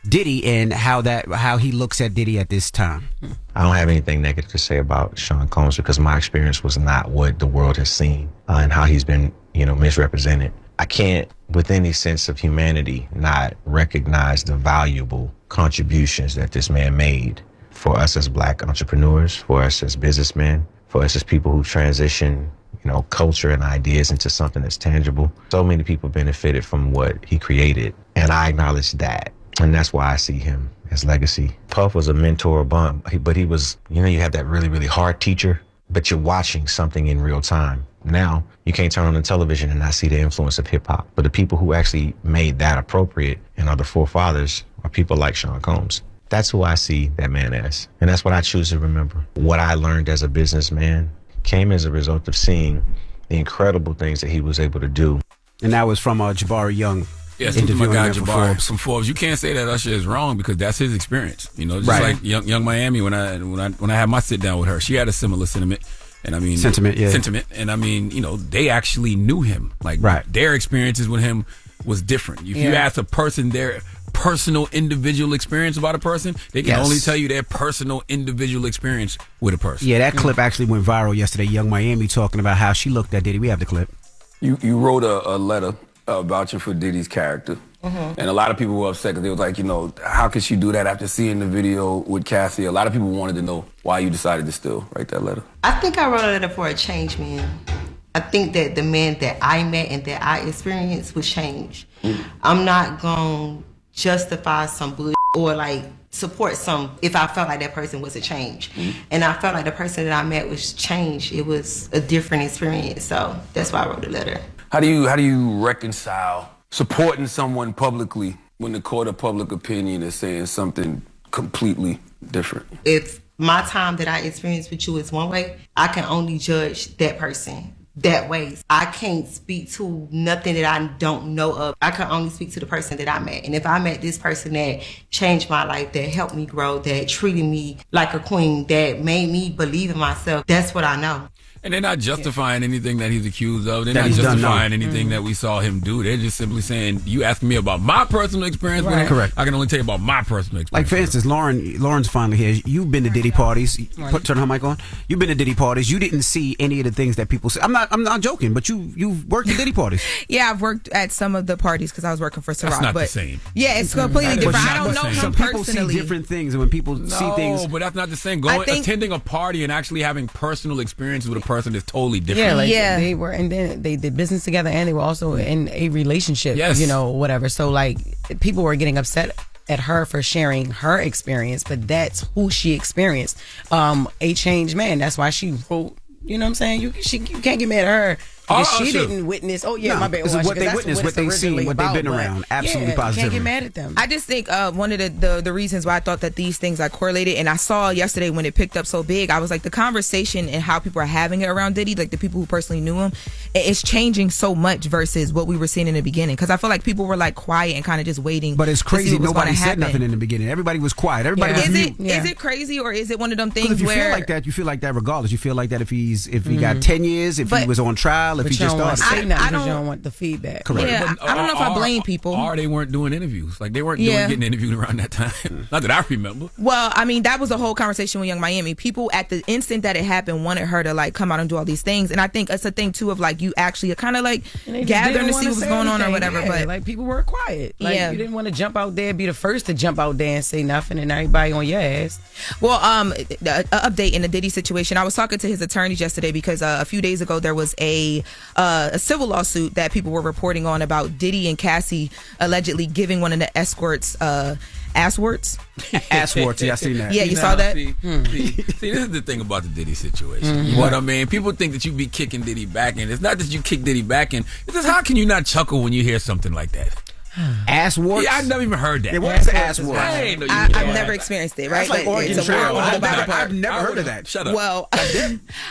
Diddy and how he looks at Diddy at this time. I don't have anything negative to say about Sean Combs because my experience was not what the world has seen and how he's been, misrepresented. I can't, with any sense of humanity, not recognize the valuable contributions that this man made for us as Black entrepreneurs, for us as businessmen, for us as people who transition, culture and ideas into something that's tangible. So many people benefited from what he created, and I acknowledge that. And that's why I see him as legacy. Puff was a mentor, but he was, you have that really, really hard teacher, but you're watching something in real time. Now, you can't turn on the television and not see the influence of hip hop. But the people who actually made that appropriate and are the forefathers are people like Sean Combs. That's who I see that man as. And that's what I choose to remember. What I learned as a businessman came as a result of seeing the incredible things that he was able to do. And that was from Jabari Young. Yes, my guy Jabari from Forbes. You can't say that Usher is wrong because that's his experience. Just like Young Miami when I had my sit down with her, she had a similar sentiment. And I mean sentiment. And I mean, they actually knew him. Like their experiences with him was different. If you ask a person their personal individual experience about a person, they can only tell you their personal individual experience with a person. Yeah, that clip actually went viral yesterday. Young Miami talking about how she looked at Diddy. We have the clip. You wrote a letter vouching for Diddy's character. And a lot of people were upset because they was like, how could she do that after seeing the video with Cassie? A lot of people wanted to know why you decided to still write that letter. I think I wrote a letter for a change man. I think that the man that I met and that I experienced would change. I'm not going to justify some bullshit or support some if I felt like that person was a change. And I felt like the person that I met was changed. It was a different experience. So that's why I wrote the letter. How do you reconcile supporting someone publicly when the court of public opinion is saying something completely different? If my time that I experienced with you is one way, I can only judge that person that way. I can't speak to nothing that I don't know of. I can only speak to the person that I met. And if I met this person that changed my life, that helped me grow, that treated me like a queen, that made me believe in myself, that's what I know. And they're not justifying anything that he's accused of. They're not justifying anything that we saw him do. They're just simply saying, you asked me about my personal experience with him. Correct. I can only tell you about my personal experience. Like, for instance, Lauren's finally here. You've been to Diddy parties. Turn her mic on. You've been to Diddy parties. You didn't see any of the things that people say. I'm not joking, but you've worked at Diddy parties. Yeah, I've worked at some of the parties because I was working for Ciroc. That's not the same. Yeah, it's completely different. I don't know him Some people see different things, and when people see things... No, but that's not the same. Attending a party and actually having personal experiences with a person is totally different. Yeah, they were, and then they did business together, and they were also in a relationship. Yes. Whatever. So people were getting upset at her for sharing her experience, but that's who she experienced. A changed man. That's why she wrote. You know what I'm saying? You can't get mad at her. Because she didn't witness. Oh yeah, my bad. This is what they witnessed, what they've seen, what they've been around. Absolutely, positive. Can't get mad at them. I just think one of the reasons why I thought that these things are correlated, and I saw yesterday when it picked up so big, I was like, the conversation and how people are having it around Diddy, like the people who personally knew him, it's changing so much versus what we were seeing in the beginning. Because I feel like people were like quiet and kind of just waiting. But it's crazy. Nobody said nothing in the beginning. Everybody was quiet. Everybody was mute. Is it crazy, or is it one of them things if you where feel like that, you feel like that regardless. You feel like that if he got 10 years, if he was on trial, if he just started. I don't want the feedback. Correct. Yeah, I don't know if I blame people. Or they weren't doing interviews. Like they weren't getting interviewed around that time. Not that I remember. Well, I mean, that was the whole conversation with Young Miami. People at the instant that it happened wanted her to like come out and do all these things. And I think it's a thing too of like you actually kind of like gathering to see what's going on or whatever. Yeah, but like people were quiet. Like you didn't want to jump out there, be the first to jump out there and say nothing, and everybody on your ass. Well, update in the Diddy situation. I was talking to his attorneys yesterday because a few days ago there was a civil lawsuit that people were reporting on about Diddy and Cassie allegedly giving one of the escorts assworts. Assworts, yeah, I seen that. Yeah, you saw that? See, this is the thing about the Diddy situation. You know what I mean? People think that you be kicking Diddy back in. It's not that you kick Diddy back in. It's just how can you not chuckle when you hear something like that? Assworts? Yeah, I've never even heard that. What's assworts? I've never experienced it, right? That's like Oregon Trail. I've never heard of that. Shut up. Well,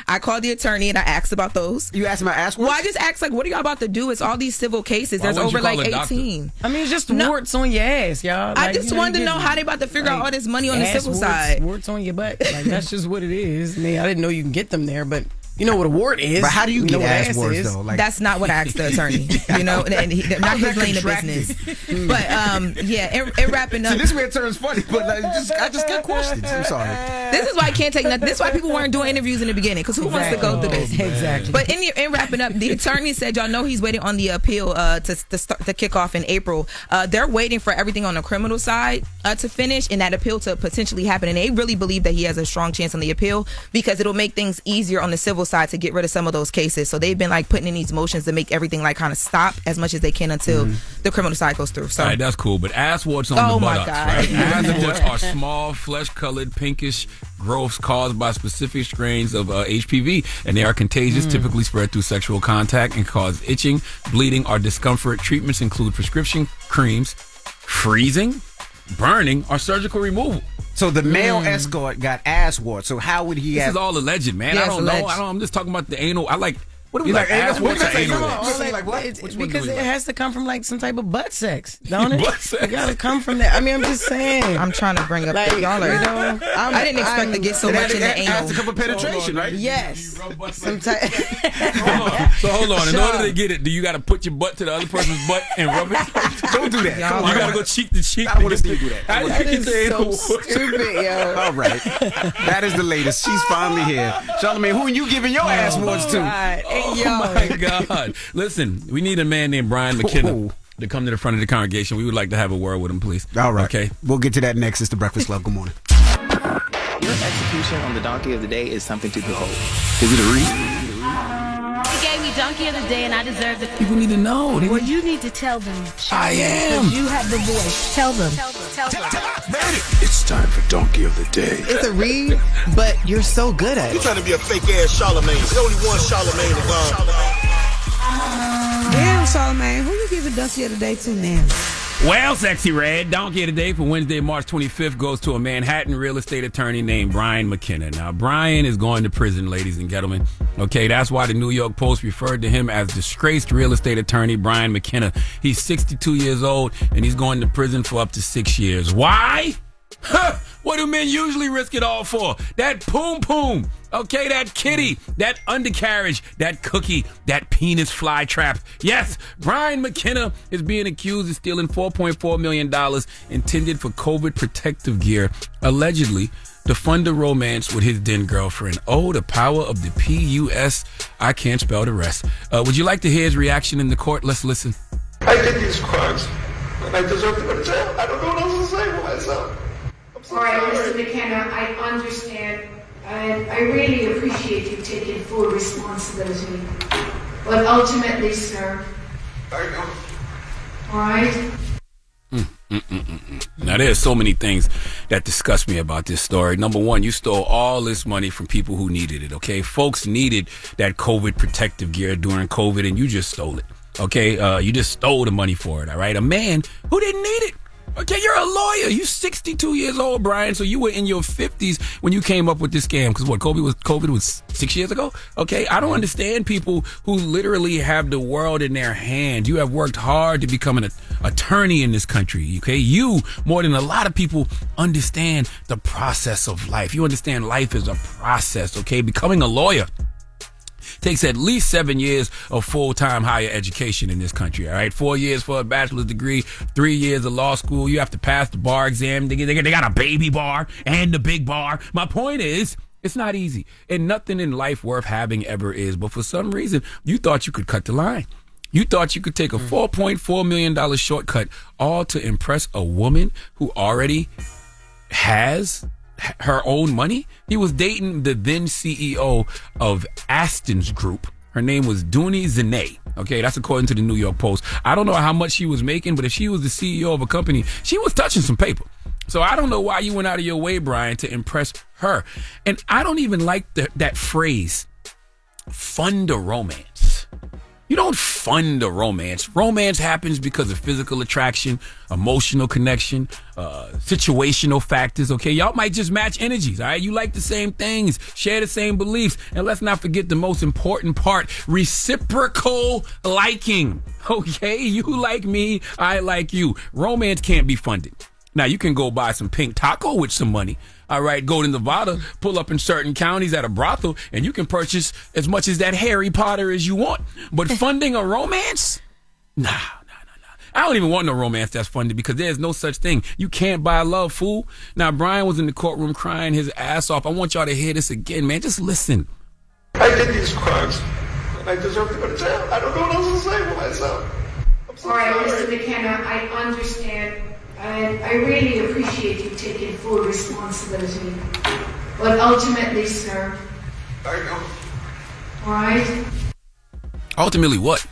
I called the attorney and I asked about those. You asked about assworts? Well, I just asked, like, what are y'all about to do? It's all these civil cases. There's over like 18. I mean, it's just warts on your ass, y'all. I just wanted to know how they about to figure out all this money on the civil side. Warts on your butt. Like, that's just what it is. I mean, I didn't know you can get them there, but you know what a wart is. But how do you get assworts though? Like, that's not what I asked the attorney. You know, and not his lane of business. But and wrapping up. See, this way it turns funny, but I just get questions. I'm sorry. This is why I can't take nothing. This is why people weren't doing interviews in the beginning, because who wants to go through this? Exactly. But in wrapping up, the attorney said, y'all know he's waiting on the appeal to kick off in April. They're waiting for everything on the criminal side to finish and that appeal to potentially happen. And they really believe that he has a strong chance on the appeal because it'll make things easier on the civil side to get rid of some of those cases. So they've been like putting in these motions to make everything like kind of stop as much as they can until the criminal side goes through. So all right, that's cool. But assworts on the buttocks, right? Assworts are small, flesh-colored, pinkish growths caused by specific strains of HPV, and they are contagious, typically spread through sexual contact and cause itching, bleeding, or discomfort. Treatments include prescription creams, freezing, burning, or surgical removal. So the male escort got assworts. So how would he This have? is all alleged, man. Yeah, I don't know. alleged. I'm just talking about the anal. I like. What do we You like? like anal? Assworts or anal? Like what? It's because it has to come from like some type of butt sex, don't it? Butt sex. It gotta come from that. I mean, I'm just saying. I'm trying to bring up Like, y'all are. you know, I didn't expect to get so much in the It has to anal. come from penetration, right? Yes. Some type. So hold on. In order to get it, do you got to put your butt to the other person's butt and rub it? Don't do that. Come on. You got to go cheek to cheek. I don't want to see you do that. How do you That get is the anal? so stupid, yo. All right. That is the latest. She's finally here. Charlamagne, who are you giving your assworts to? God. Oh Hey, yo. my God. Listen, we need a man named Brian McKenna to come to the front of the congregation. We would like to have a word with him, please. All right. Okay. We'll get to that next. It's the Breakfast Club. Good morning. Your execution on the donkey of the day is something to behold. Is it a read? He gave me donkey of the day, and I deserve it. People need to know. Well, you need to tell them. I am. You have the voice. Tell them. It's time for Donkey of the Day. It's a read, but you're so good at You it. trying to be a fake ass Charlamagne. There's only one Charlamagne around. Damn, Charlamagne, who you giving donkey of the day to now? Well, Sexy Red, Donkey of the Day for Wednesday, March 25th goes to a Manhattan real estate attorney named Brian McKenna. Now, Brian is going to prison, ladies and gentlemen. Okay, that's why the New York Post referred to him as disgraced real estate attorney Brian McKenna. He's 62 years old, and he's going to prison for up to 6 years. Why? What do men usually risk it all for? That poom, okay, that kitty, that undercarriage, that cookie, that penis fly trap. Yes, Brian McKenna is being accused of stealing $4.4 million intended for COVID protective gear, allegedly to fund a romance with his then girlfriend. Oh, the power of the P-U-S. I can't spell the rest. Would you like to hear his reaction in the court? Let's listen. I did these crimes, and I deserve to go to jail. I don't know what else to say for myself. All right, Mr. McKenna, I understand, and I really appreciate you taking full responsibility. But ultimately, sir, I know. all right? Now, there's so many things that disgust me about this story. Number one, you stole all this money from people who needed it, okay? Folks needed that COVID protective gear during COVID, and you just stole it, okay? You just stole the money for it, all right? A man who didn't need it. Okay, you're a lawyer. You're 62 years old, Brian. So you were in your 50s when you came up with this scam. Because COVID was 6 years ago? Okay, I don't understand people who literally have the world in their hands. You have worked hard to become an attorney in this country, okay? You, more than a lot of people, understand the process of life. You understand life is a process, okay? Becoming a lawyer takes at least 7 years of full-time higher education in this country, all right? 4 years for a bachelor's degree, 3 years of law school. You have to pass the bar exam. They got a baby bar and the big bar. My point is, it's not easy. And nothing in life worth having ever is. But for some reason, you thought you could cut the line. You thought you could take a $4.4 million shortcut all to impress a woman who already has her own money. He was dating the then CEO of Aston's Group. Her name was Dooney Zane. Okay, that's according to the New York Post. I don't know how much she was making, but if she was the CEO of a company, she was touching some paper. So I don't know why you went out of your way, Brian, to impress her. And I don't even like that phrase, fund a romance. You don't fund a romance. Romance happens because of physical attraction, emotional connection, situational factors, okay? Y'all might just match energies, all right? You like the same things, share the same beliefs, and let's not forget the most important part, reciprocal liking, okay? You like me, I like you. Romance can't be funded. Now, you can go buy some pink taco with some money. All right, go to Nevada, pull up in certain counties at a brothel, and you can purchase as much as that Harry Potter as you want. But funding a romance? Nah. I don't even want no romance that's funded because there's no such thing. You can't buy love, fool. Now, Brian was in the courtroom crying his ass off. I want y'all to hear this again, man. Just listen. I did these crimes, and I deserve to go to jail. I don't know what else to say for myself. I'm so All right, sorry. Mr. McKenna, I understand. I really appreciate you taking full responsibility. But ultimately, sir. I know. All right? Ultimately, what?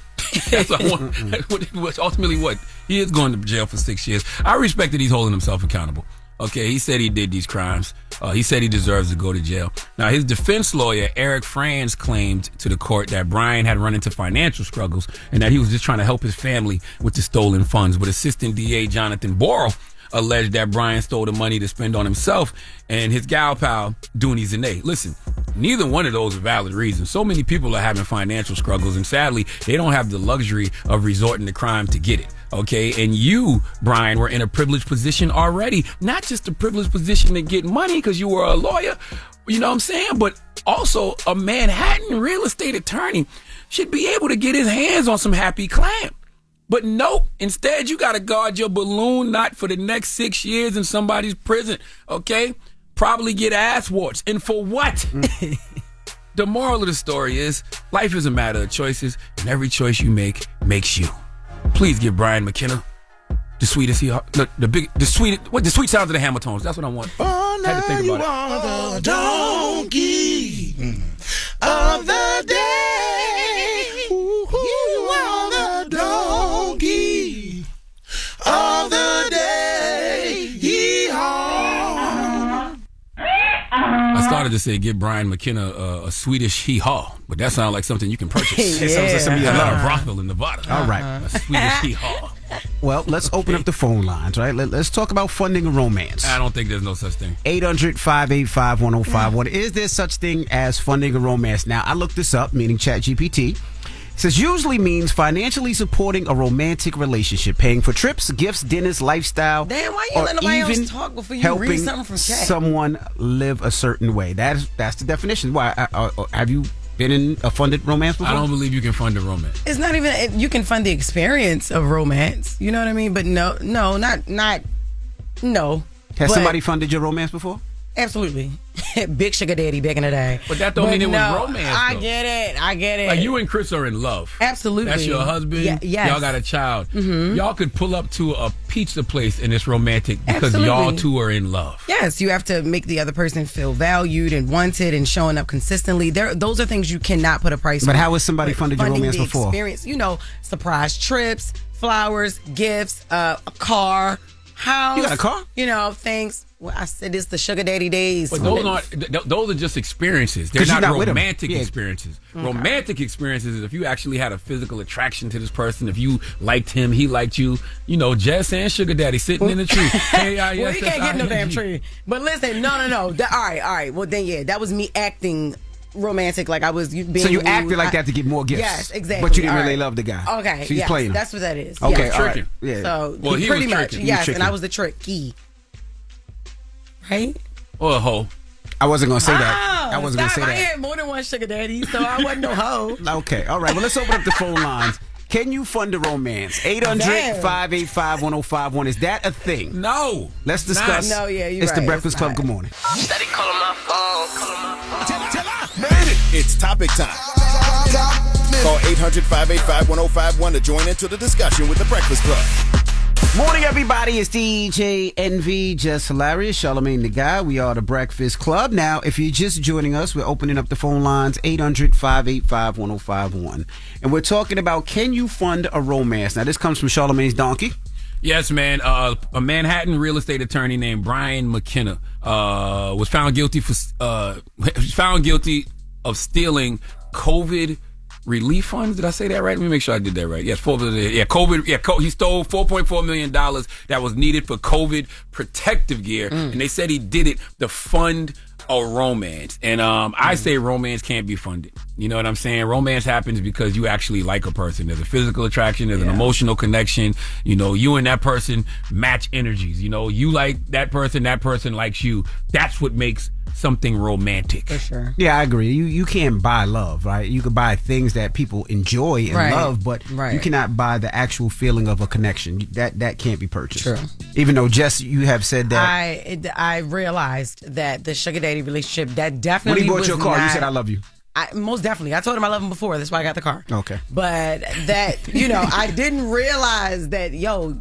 That's what I want. Ultimately, what? He is going to jail for 6 years. I respect that he's holding himself accountable. Okay, he said he did these crimes. He said he deserves to go to jail. Now, his defense lawyer, Eric Franz, claimed to the court that Brian had run into financial struggles and that he was just trying to help his family with the stolen funds. But Assistant DA Jonathan Borrell alleged that Brian stole the money to spend on himself and his gal pal, Dooney Zane. Listen, neither one of those are valid reasons. So many people are having financial struggles, and sadly, they don't have the luxury of resorting to crime to get it. Okay, and you, Brian, were in a privileged position already. Not just a privileged position to get money because you were a lawyer, you know what I'm saying? But also a Manhattan real estate attorney should be able to get his hands on some happy clam. But nope, instead you got to guard your balloon knot for the next 6 years in somebody's prison, okay? Probably get ass warts. And for what? The moral of the story is life is a matter of choices, and every choice you make makes you. Please give Brian McKenna the sweetest the sweet sounds of the Hamiltones. That's what I want. Oh, Had to think now about you are the donkey of the day. You are the donkey of the day. Yee-haw. I started to say give Brian McKenna a Swedish hee-haw, but that sounds like something you can purchase. It sounds like something you a brothel in Nevada. All right. A Swedish hee-haw. Well, let's open up the phone lines, right? Let's talk about funding a romance. I don't think there's no such thing. 800-585-1051. Is there such thing as funding a romance? Now, I looked this up, meaning ChatGPT. It says usually means financially supporting a romantic relationship, paying for trips, gifts, dinners, lifestyle. Damn, why you let nobody else talk before you read something from Chat? Someone live a certain way. That's the definition. Why? Have you been in a funded romance before? I don't believe you can fund a romance. It's not even, you can fund the experience of romance. You know what I mean? But no. Has somebody funded your romance before? Absolutely. Big sugar daddy back in the day. But that don't mean it was romance, I though. get it. Like you and Chris are in love. Absolutely. That's your husband. Yes. Y'all got a child. Mm-hmm. Y'all could pull up to a pizza place and it's romantic because Absolutely. y'all two are in love. Yes, you have to make the other person feel valued and wanted and showing up consistently. Those are things you cannot put a price on. But how has somebody funded your romance the before? Experience, surprise trips, flowers, gifts, a car, house. You got a car? You know, things. Well, I said it's the sugar daddy days. But those are just experiences. They're not romantic Yeah. experiences. Okay. Romantic experiences is if you actually had a physical attraction to this person, if you liked him, he liked you. You know, Jess and Sugar Daddy sitting in the tree. Well, you can't get no damn tree. But listen, no. All right. Well, then, yeah, that was me acting romantic, like I was being. So you acted like that to get more gifts. Yes, exactly. But you didn't All really right. love the guy. Okay, She's yes, playing. that's what that is. Okay, Yes. all right. Tricking. Yeah. So Well, he pretty was much, tricking. yes, tricking. and I was the tricky. Right? Or a hoe. I wasn't gonna say that. Oh, I wasn't gonna stop. say I that. had more than one sugar daddy, so I wasn't no hoe. Okay, all right. Well, let's open up the phone lines. Can you fund a romance? 800-585-1051. Is that a thing? No. Let's discuss. No, yeah, you're It's the right. Breakfast It's Club. not. Good morning. Steady calling my phone. It's topic time. Call 800-585-1051 to join into the discussion with the Breakfast Club. Morning, everybody. It's DJ NV, Jess Hilarious, Charlamagne the Guy. We are the Breakfast Club. Now, if you're just joining us, we're opening up the phone lines, 800-585-1051. And we're talking about, can you fund a romance? Now, this comes from Charlamagne's Donkey. Yes, man. A Manhattan real estate attorney named Brian McKenna was found guilty of stealing COVID relief funds. Did I say that right? Let me make sure I did that right. Yes, COVID. Yeah, he stole $4.4 million that was needed for COVID protective gear, and they said he did it to fund a romance. And I say romance can't be funded. You know what I'm saying? Romance happens because you actually like a person. There's a physical attraction. There's an emotional connection. You know, you and that person match energies. You know, you like that person likes you. That's what makes something romantic. For sure. Yeah, I agree. You can't buy love, right? You can buy things that people enjoy and love, but you cannot buy the actual feeling of a connection. That can't be purchased. True. Even though, Jess, you have said that. I realized that the sugar daddy relationship, that definitely When he bought was your car, you not- said, I love you. Most definitely. I told him I love him before. That's why I got the car. Okay. But that, I didn't realize that,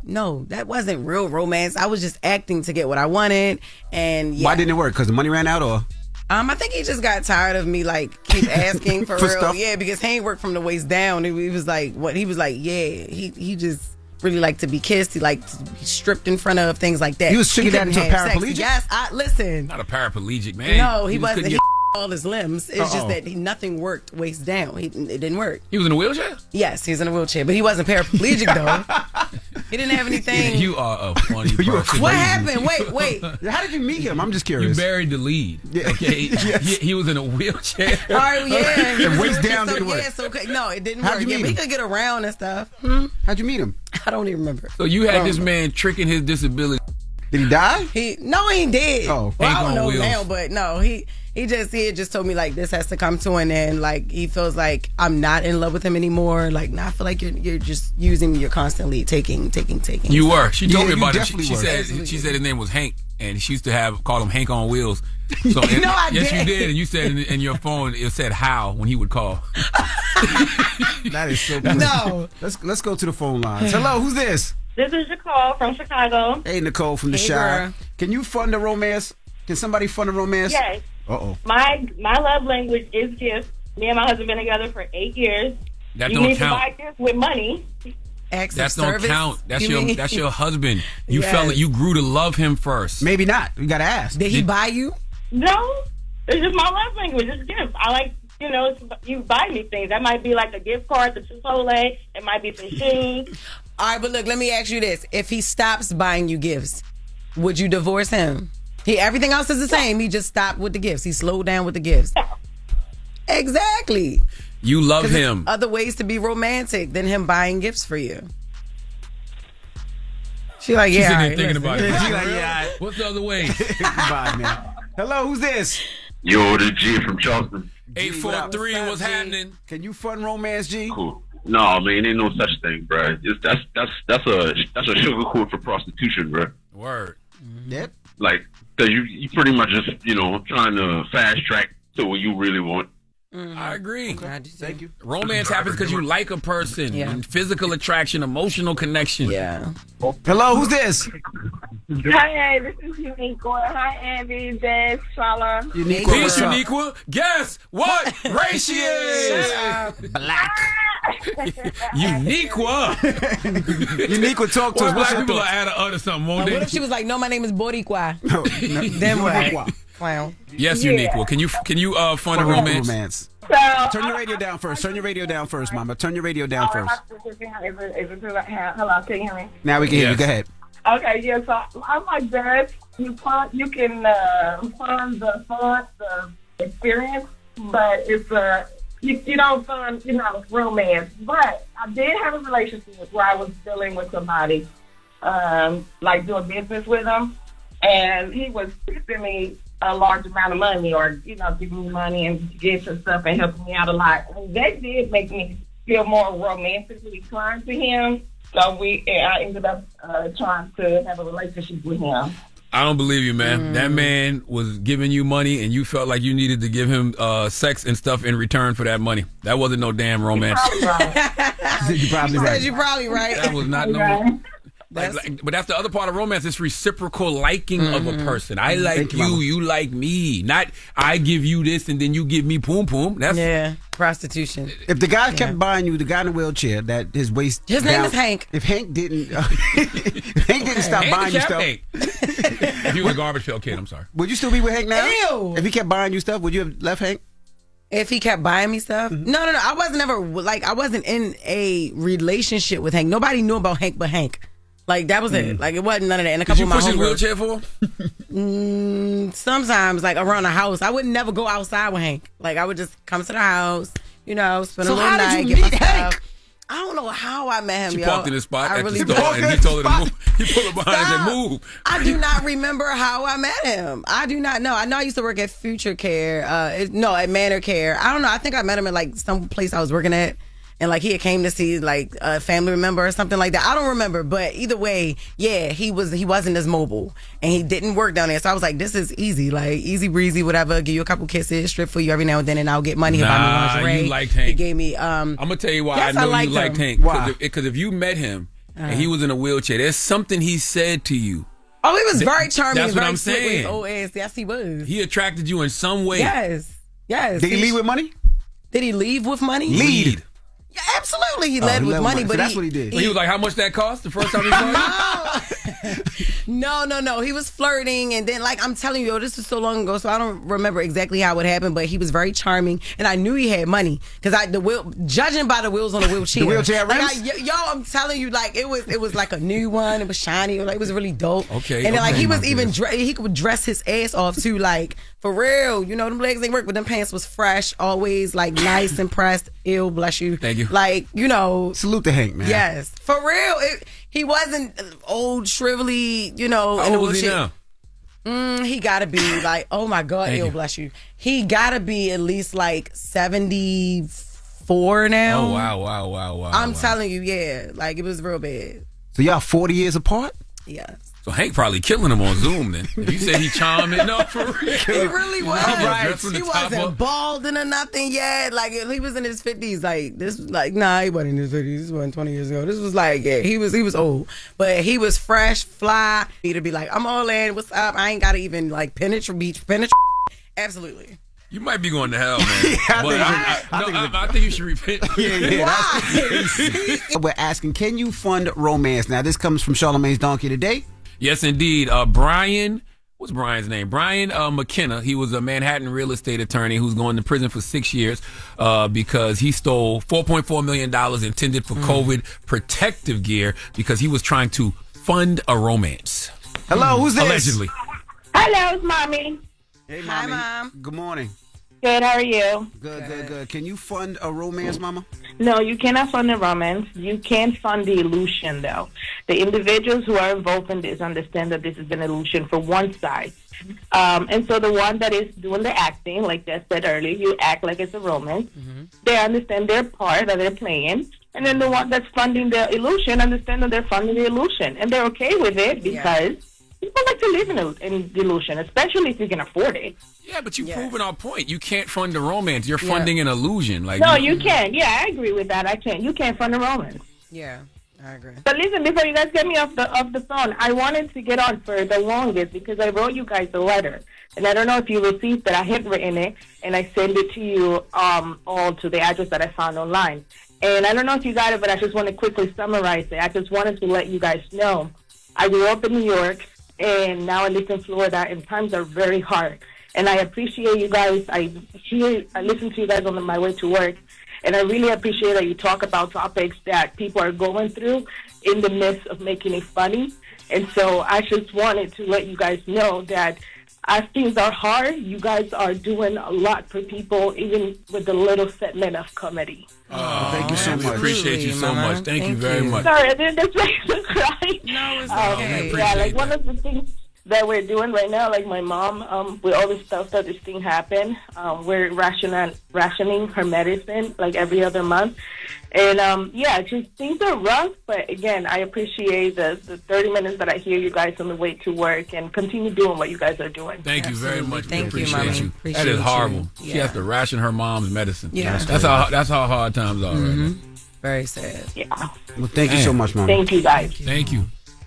no, that wasn't real romance. I was just acting to get what I wanted. And Why didn't it work? Because the money ran out, or? I think he just got tired of me keep asking for, For real. stuff? Yeah, because he ain't worked from the waist down. He was like, what? He was like, yeah, he just really liked to be kissed. He liked to be stripped in front of, things like that. You was sugar daddy to a couldn't have sex. paraplegic? Yes, listen. Not a paraplegic, man. No, he just wasn't. couldn't He get- all his limbs. It's just that nothing worked waist down. It didn't work. He was in a wheelchair? Yes, he was in a wheelchair, but he wasn't paraplegic though. He didn't have anything. You are a funny person. What happened? Wait. How did you meet him? I'm just You curious. buried the lead. Yeah. Okay. Yes. He was in a wheelchair. All right, yeah. he And was waist in a down wheelchair, didn't work. Yeah, so no, it didn't How'd work. you Yeah, meet but he him? could get around and stuff. How'd you meet him? I don't even remember. So you had this man tricking his disability. Did he die? He did. Oh. Well, I Hank don't on know wheels. now, but no, he had just told me this has to come to an end. He feels like I'm not in love with him anymore. I feel like you're just using me. You're constantly taking. You were. She told Yeah, me you about it. definitely She were. said his name was Hank, and she used to call him Hank on wheels. So, No, I yes, did. you did. And you said in your phone it said how when he would call. That is so funny. No. Let's go to the phone lines. Hello, who's this? This is Nicole from Chicago. Hey, Nicole from the Hey, Shire. girl. Can you fund a romance? Can somebody fund a romance? Yes. Uh-oh. My love language is gifts. Me and my husband been together for 8 years. That you don't need count. to buy gifts with money. Acts That of don't service, count. That's you mean? that's your husband. You Yes. you grew to love him first. Maybe not. You got to ask. Did he buy you? No, it's just my love language. It's gifts. I like, you buy me things. That might be like a gift card to Ciofalo. It might be some shoes. All right, but look, let me ask you this: if he stops buying you gifts, would you divorce him? Everything else is the same. He just stopped with the gifts. He slowed down with the gifts. Exactly. You love 'Cause there's him. other ways to be romantic than him buying gifts for you. She like, She's yeah. sitting all there right, thinking listen. about it. She like, yeah. What's the other way? Goodbye, man. Hello, who's this? Yo, this G from Charleston. 843. What's happening? Can you fund romance, G? Cool. No, man, ain't no such thing, bro. That's a sugar coat for prostitution, bro. Word. Yep. Like, cause you pretty much just trying to fast track to what you really want. I agree. Thank you. Romance happens because you like a person. Yeah. And physical attraction, emotional connection. Yeah. Hello, who's this? Hi, this is Uniqua. Hi, Andy, Jess, Charla. Peace, Uniqua. Guess what race she is? Black. Uniqua. Uniqua, talk to us. Black people will add a or something, won't What they? if she was like, no, my name is Boricua? No, Then what? Clown. Yes, Uniqua. Can you fund a romance? Turn your radio down first. Turn your radio down first, Mama. Turn your radio down first. Hello, can you hear me? Now we can hear you. Go ahead. Okay, yeah, so I'm like that. You can fund the experience, but it's you don't fund, romance. But I did have a relationship where I was dealing with somebody, like doing business with him, and he was tipping me a large amount of money, or giving me money and gifts and stuff, and helping me out a lot. And that did make me feel more romantically inclined to him. So I ended up trying to have a relationship with him. I don't believe you, man. That man was giving you money, and you felt like you needed to give him sex and stuff in return for that money. That wasn't no damn romance. You're probably right. You're probably right. That was not no. But that's the other part of romance. It's reciprocal liking of a person. I like you like me. Not I give you this and then you give me poom poom. That's prostitution. If the guy kept buying you, the guy in the wheelchair, that his waist. His name is Hank. If Hank didn't, stop buying you stuff. If you was a garbage pail kid, I'm sorry. Would you still be with Hank now? Ew. If he kept buying you stuff, would you have left Hank? If he kept buying me stuff? No. I wasn't in a relationship with Hank. Nobody knew about Hank but Hank. Like, that was it. Like, it wasn't none of that. And a couple of my Did you push his wheelchair for him? Sometimes, like, around the house. I would never go outside with Hank. Like, I would just come to the house, spend a little night. How did you meet Hank? I don't know how I met him, She parked in the spot at really the store, and he told her to move. He pulled her behind and said, move. I do not remember how I met him. I do not know. I know I used to work at Future Care. At Manor Care. I don't know. I think I met him at, like, some place I was working at. And, like, he had came to see, like, a family member or something like that. I don't remember. But either way, yeah, he wasn't as mobile. And he didn't work down there. So I was like, this is easy. Like, easy breezy, whatever. Give you a couple kisses, strip for you every now and then, and I'll get money. He'll buy me lingerie. You liked Hank. He gave me... I'm going to tell you why yes, I know I you liked him. Hank. Why? Because if you met him and he was in a wheelchair, there's something he said to you. Oh, he was very charming. That's what very I'm sweet with saying. his old ass. Yes, he was. He attracted you in some way. Yes. Did he leave with money? Did he leave with money? Lead. Yeah, absolutely. He led with money, but that's what he did. He was like, how much that cost the first time he saw you? No. He was flirting, and then, like, I'm telling you, this was so long ago, so I don't remember exactly how it happened, but he was very charming, and I knew he had money, because judging by the wheels on the wheelchair. The wheelchair rims? I'm telling you, like, it was like a new one. It was shiny. Like, it was really dope. Okay. And then, like, he was even, he could dress his ass off, too, like, for real. Them legs ain't work, but them pants was fresh, always, like, nice and pressed. Ew, bless you. Thank you. Like, Salute to Hank, man. Yes. For real. He wasn't old, shrivelly, How old is he now? He gotta be like, oh my God, ew, bless you. He gotta be at least like 74 now. Oh, wow. I'm telling you, yeah. Like, it was real bad. So y'all 40 years apart? Yes. So Hank probably killing him on Zoom then. If you said he charming, no, for real. He really was. Right. He wasn't balding or nothing yet. Like, he was in his 50s. Like, this was like, nah, he wasn't in his 50s. This wasn't 20 years ago. This was like, yeah, he was old. But he was fresh, fly. He'd be like, I'm all in. What's up? I ain't got to even, like, penetrate. Absolutely. You might be going to hell, man. I think you should repent. We're asking, can you fund romance? Now, this comes from Charlamagne's Donkey today. Yes, indeed. Brian, what's Brian's name? Brian McKenna. He was a Manhattan real estate attorney who's going to prison for 6 years because he stole $4.4 million intended for COVID protective gear because he was trying to fund a romance. Hello, who's this? Allegedly. Hello, it's Mommy. Hey, Hi, Mommy. Mom. Good morning. Good, how are you? Good. Can you fund a romance, Mama? No, you cannot fund the romance. You can fund the illusion, though. The individuals who are involved in this understand that this is an illusion for one side. And so the one that is doing the acting, like Jess said earlier, you act like it's a romance. They understand their part that they're playing. And then the one that's funding the illusion understand that they're funding the illusion. And they're okay with it because people like to live in illusion, especially if you can afford it. Yeah, but you've proven our point. You can't fund a romance. You're funding an illusion. Like no, you can. Yeah, I agree with that. I can't. You can't fund a romance. Yeah. I agree. But listen, before you guys get me off the phone, I wanted to get on for the longest because I wrote you guys a letter. And I don't know if you received it. I had written it, and I sent it to you all to the address that I found online. And I don't know if you got it, but I just want to quickly summarize it. I just wanted to let you guys know. I grew up in New York, and now I live in Florida, and times are very hard. And I appreciate you guys. I listen to you guys on my way to work, and I really appreciate that you talk about topics that people are going through in the midst of making it funny. And so I just wanted to let you guys know that as things are hard, you guys are doing a lot for people, even with the little segment of comedy. Oh, thank you so much. Appreciate you so much. Thank you very much. Sorry, I didn't expect to cry. No, it's okay. Yeah, like one of the things that we're doing right now, like my mom, with all the stuff that this thing happened, we're rationing her medicine like every other month. And yeah, just things are rough, but again, I appreciate the 30 minutes that I hear you guys on the way to work, and continue doing what you guys are doing. Thank you very much. Thank we you, appreciate Mommy. you. Appreciate That is horrible. you. She has to ration her mom's medicine. Yeah. That's how hard times are right now. Very sad. Yeah. Well, thank you so much, Mama. Thank you, guys. Thank you.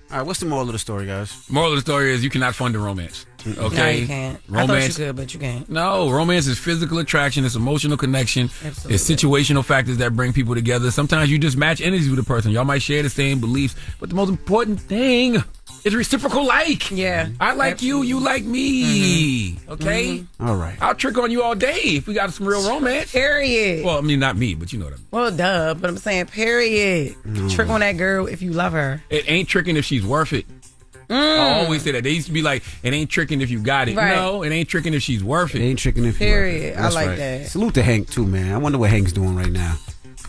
All right, what's the moral of the story, guys? Moral of the story is you cannot fund a romance. Okay? No, you can't. Romance, I thought you could, but you can't. No, romance is physical attraction. It's emotional connection. Absolutely. It's situational factors that bring people together. Sometimes you just match energy with a person. Y'all might share the same beliefs, but the most important thing is reciprocal like. Yeah. I like you, you like me. Okay? All right. I'll trick on you all day if we got some real romance. Period. Well, I mean, not me, but you know what I mean. Well, duh, but I'm saying period. Trick on that girl if you love her. It ain't tricking if she's worth it. I always say that. They used to be like, it ain't tricking if you got it. Right. No, it ain't tricking if she's worth it. It ain't tricking if you're worth it. Period. I That's like right. that. Salute to Hank, too, man. I wonder what Hank's doing right now.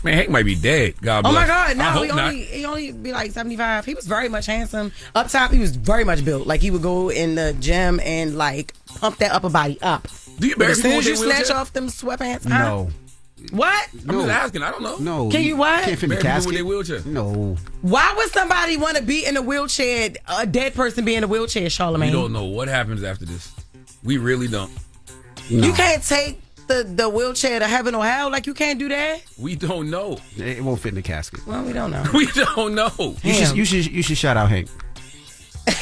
Man, Hank might be dead. God bless. Oh my God! I No, hope he only be like 75. He was very much handsome. Up top, he was very much built. Like he would go in the gym and like pump that upper body up. Do you But bury as people soon with as you their snatch wheelchair? off them sweatpants, No. What? I'm just asking. I don't know. No. Can you what? Can't fit in the Bury people with casket. their wheelchair. No. Why would somebody want to be in a wheelchair? A dead person be in a wheelchair, Charlamagne? We don't know what happens after this. We really don't. No. You can't take the wheelchair to heaven or hell. Like you can't do that. We don't know. It won't fit in the casket. Well, we don't know. We don't know. You should shout out Hank.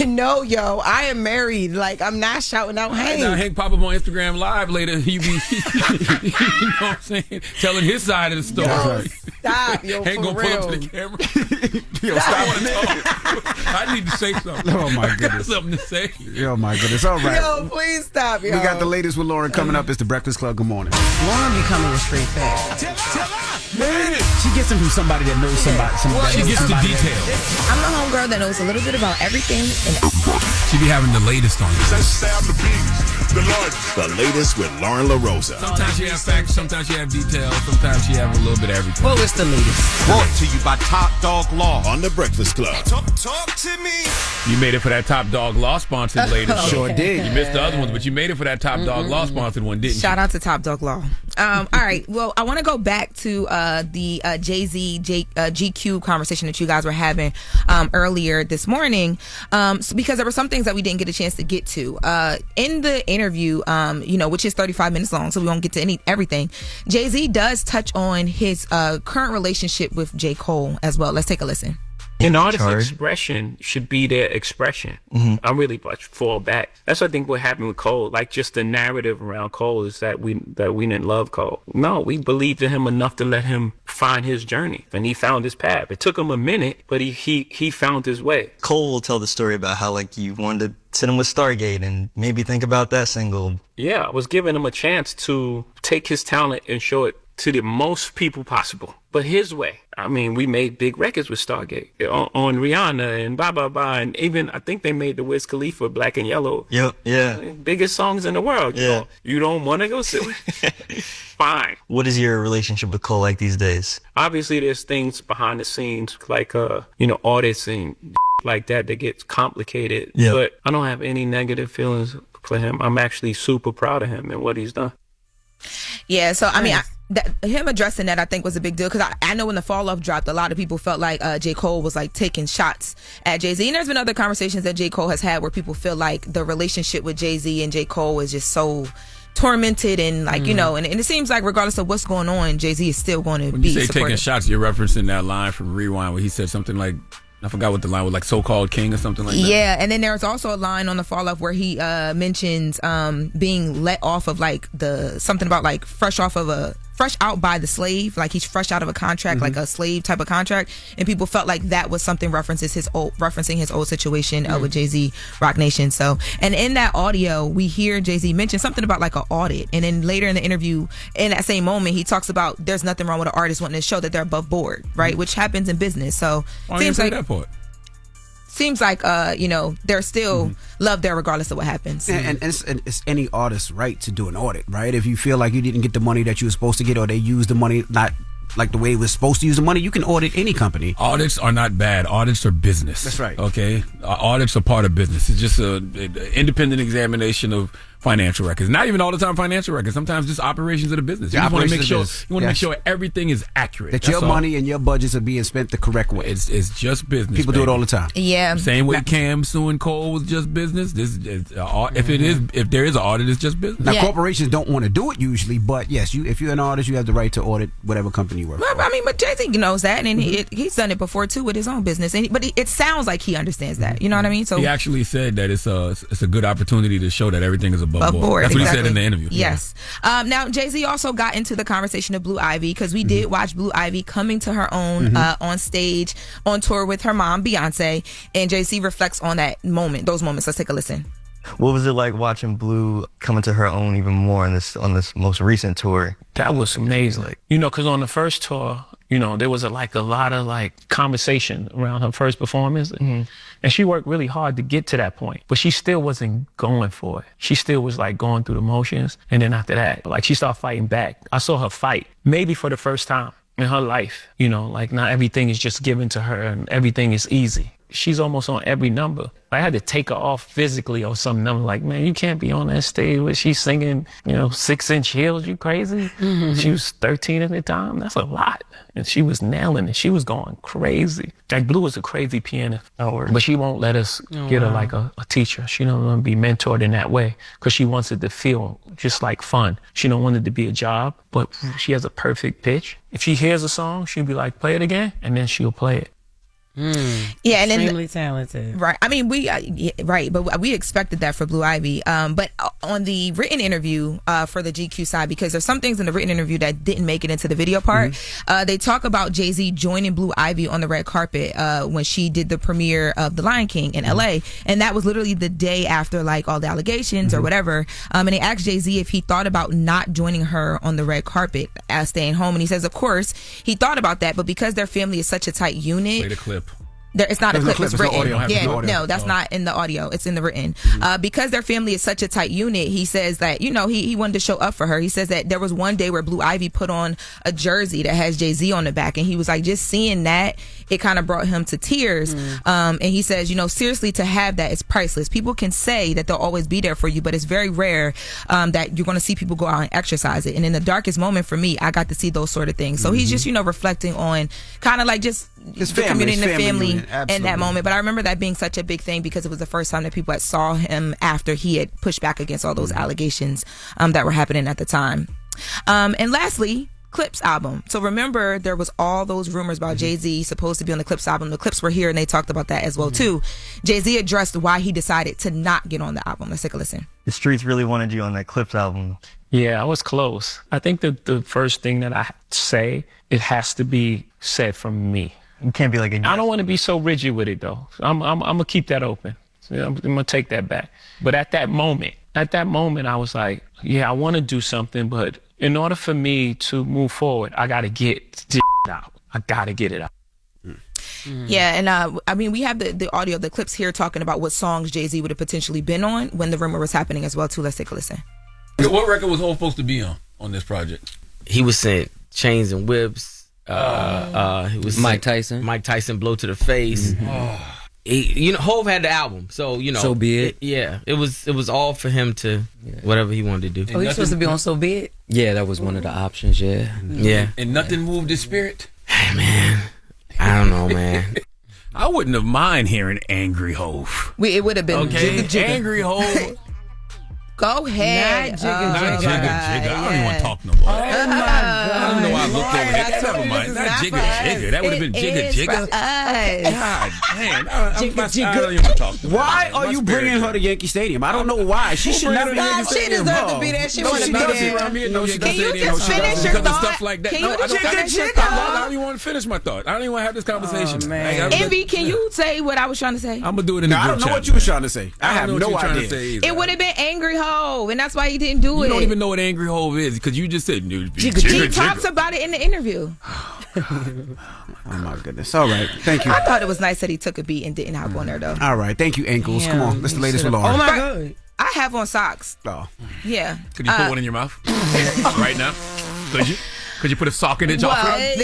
No, yo, I am married. Like I'm not shouting out Hank. Now Hank pop up on Instagram Live later. He be, you know what I'm saying, telling his side of the story. Yo, stop, yo, Hank for gonna real. pull up to the camera. Yo, stop. I need to say something. Oh, my I got goodness. something to say. Oh, my goodness. All right. Yo, please stop, yo. We got the latest with Loren coming up. It's the Breakfast Club. Good morning. Lauren be coming with straight facts. She gets them from somebody that knows somebody. She gets the details. I'm the homegirl that knows a little bit about everything and everybody. She be having the latest on you. The latest with Loren LoRosa. Sometimes she have facts, sometimes she have details, sometimes she have a little bit of everything. Well, it's the latest. Brought to you by Top Dog Law. On the Breakfast Club. Talk to me. You made it for that Top Dog Law sponsored latest. Sure did. You missed the other ones, but you made it for that Top Dog Law sponsored one, didn't Shout out to Top Dog Law. All right. Well, I want to go back to the Jay-Z GQ conversation that you guys were having earlier this morning, because there were some things that we didn't get a chance to get to in the interview, which is 35 minutes long, so we won't get to everything. Jay-Z does touch on his current relationship with J. Cole as well. Let's take a listen. An artist's expression should be their expression. I really fall back. That's, I think, what happened with Cole. Like, just the narrative around Cole is that we didn't love Cole. No, we believed in him enough to let him find his journey, and he found his path. It took him a minute, but he found his way. Cole will tell the story about how, like, you wanted to sit him with Stargate and maybe think about that single. Yeah, I was giving him a chance to take his talent and show it to the most people possible, but his way. I mean, we made big records with Stargate on Rihanna and blah blah blah, and even I think they made the Wiz Khalifa Black and Yellow. Yep, yeah. Biggest songs in the world. Yeah. You don't want to go sit with fine. What is your relationship with Cole like these days? Obviously, there's things behind the scenes like artists and like that gets complicated. Yep. But I don't have any negative feelings for him. I'm actually super proud of him and what he's done. Yeah, so I mean, him addressing that I think was a big deal, because I know when the fall off dropped, a lot of people felt like J. Cole was like taking shots at Jay-Z, and there's been other conversations that J. Cole has had where people feel like the relationship with Jay-Z and J. Cole is just so tormented and like you know, and it seems like regardless of what's going on, Jay-Z is still going to When be you say supportive. taking shots, you're referencing that line from Rewind where he said something like, I forgot what the line was, like so-called king or something like that. Yeah, and then there's also a line on the Fall Off where he mentions being let off of like something about like fresh out by the slave, like he's fresh out of a contract, like a slave type of contract, and people felt like that was something referencing his old situation with Jay-Z, Roc Nation. So, and in that audio, we hear Jay-Z mention something about like an audit, and then later in the interview, in that same moment, he talks about there's nothing wrong with an artist wanting to show that they're above board, right? Which happens in business. So, seems like that part. Seems like you know, there's still love there regardless of what happens. And it's any artist's right to do an audit, right? If you feel like you didn't get the money that you were supposed to get, or they used the money not like the way it was supposed to use the money, you can audit any company. Audits are not bad. Audits are business. That's right. Okay? Audits are part of business. It's just an independent examination of financial records. Not even all the time financial records. Sometimes just operations of the business. You just want to make sure make sure everything is accurate. That your money and your budgets are being spent the correct way. It's just business. People do it all the time. Yeah. Same way Cam suing Cole was just business. This is, if there is an audit, it's just business. Now corporations don't want to do it usually, but yes, if you're an artist, you have the right to audit whatever company you work for. I mean, but Jay-Z knows that, and he's done it before too with his own business. But it sounds like he understands that. You know what I mean? So he actually said that it's a good opportunity to show that everything is above board. That's what he said in the interview. Yes. Now Jay-Z also got into the conversation of Blue Ivy because we did watch Blue Ivy coming to her own on stage on tour with her mom Beyonce, and Jay-Z reflects on those moments. Let's take a listen. What was it like watching Blue coming to her own even more on this most recent tour? That was amazing. You know, because on the first tour, you know, there was a lot of conversation around her first performance. And she worked really hard to get to that point. But she still wasn't going for it. She still was like going through the motions. And then after that, like she started fighting back. I saw her fight, maybe for the first time in her life. You know, like not everything is just given to her and everything is easy. She's almost on every number. I had to take her off physically or some number. Like, man, you can't be on that stage where she's singing, 6-inch heels. You crazy? She was 13 at the time. That's a lot. And she was nailing it. She was going crazy. Like, Blue is a crazy pianist. But she won't let us get her like a teacher. She don't want to be mentored in that way because she wants it to feel just like fun. She don't want it to be a job, but she has a perfect pitch. If she hears a song, she'll be like, play it again, and then she'll play it. Yeah, and extremely talented. Right. I mean, but we expected that for Blue Ivy. But on the written interview for the GQ side, because there's some things in the written interview that didn't make it into the video part. They talk about Jay-Z joining Blue Ivy on the red carpet when she did the premiere of The Lion King in LA, and that was literally the day after like all the allegations or whatever. And they asked Jay-Z if he thought about not joining her on the red carpet as staying home, and he says, of course, he thought about that, but because their family is such a tight unit. Play the clip. It's not a clip, it's written. No, no, that's not in the audio. It's in the written. Because their family is such a tight unit, he says that, he wanted to show up for her. He says that there was one day where Blue Ivy put on a jersey that has Jay-Z on the back, and he was like, just seeing that, it kind of brought him to tears. And he says, seriously, to have that is priceless. People can say that they'll always be there for you, but it's very rare that you're going to see people go out and exercise it. And in the darkest moment for me, I got to see those sort of things. So he's just, reflecting on kind of like just his the family, community and the family in that moment. But I remember that being such a big thing because it was the first time that people had saw him after he had pushed back against all those allegations that were happening at the time. And lastly, Clips album. So remember, there was all those rumors about Jay-Z supposed to be on the Clips album. The Clips were here and they talked about that as well too. Jay-Z addressed why he decided to not get on the album. Let's take a listen. The streets really wanted you on that Clips album. Yeah, I was close. I think that the first thing that I say, it has to be said from me. You can't be like I don't want to be so rigid with it though. I'm gonna keep that open. I'm gonna take that back. But at that moment, I was like, yeah, I want to do something, but in order for me to move forward, I gotta get this out. I gotta get it out. Yeah, and I mean, we have the audio, the clips here talking about what songs Jay-Z would have potentially been on when the rumor was happening as well too. Let's take a listen. What record was Hov supposed to be on this project? He was sent Chains and Whips. He was Mike Tyson. Mike Tyson, Blow to the Face. Hov had the album, so So Be It. It was all for him to whatever he wanted to do. Oh, he's supposed to be on So Be It. Yeah, that was one of the options. Yeah. And nothing moved his spirit. Hey man, I don't know, man. I wouldn't have mind hearing Angry Hov. It would have been Angry Hov. Go ahead. Not jigga. I don't even want to talk no more. Oh my God. I don't know why I looked over there. Never mind. Not jigga. That would have been jigga. God damn. I don't even want to talk. Why are you bringing her to Yankee Stadium? I don't know why. She should never be Yankee She Stadium. deserves to be there. She want to be there. Can you just finish your thought? Stuff like that. Can No, you I just finish your I thought? don't even want to finish my thought. I don't even want to have this conversation. man. Envy, can you say what I was trying to say? I'm gonna do it in the I group don't know chat. what you were trying to say. I have don't know no what you're idea. trying to say either. It would have been Angry Hove, and that's why he didn't do it. You don't even know what Angry Hove is because you just said He talks about it in the interview. Oh my goodness. All right. Thank you. I thought it was nice that he took a beat and didn't hop on there though. All right. Thank you, Ankles. Come on. That's the latest with Lauren. Oh my God. I have on socks. Oh. Yeah. Could you put one in your mouth right now? Could you? Could you put a sock in it, Joffrey?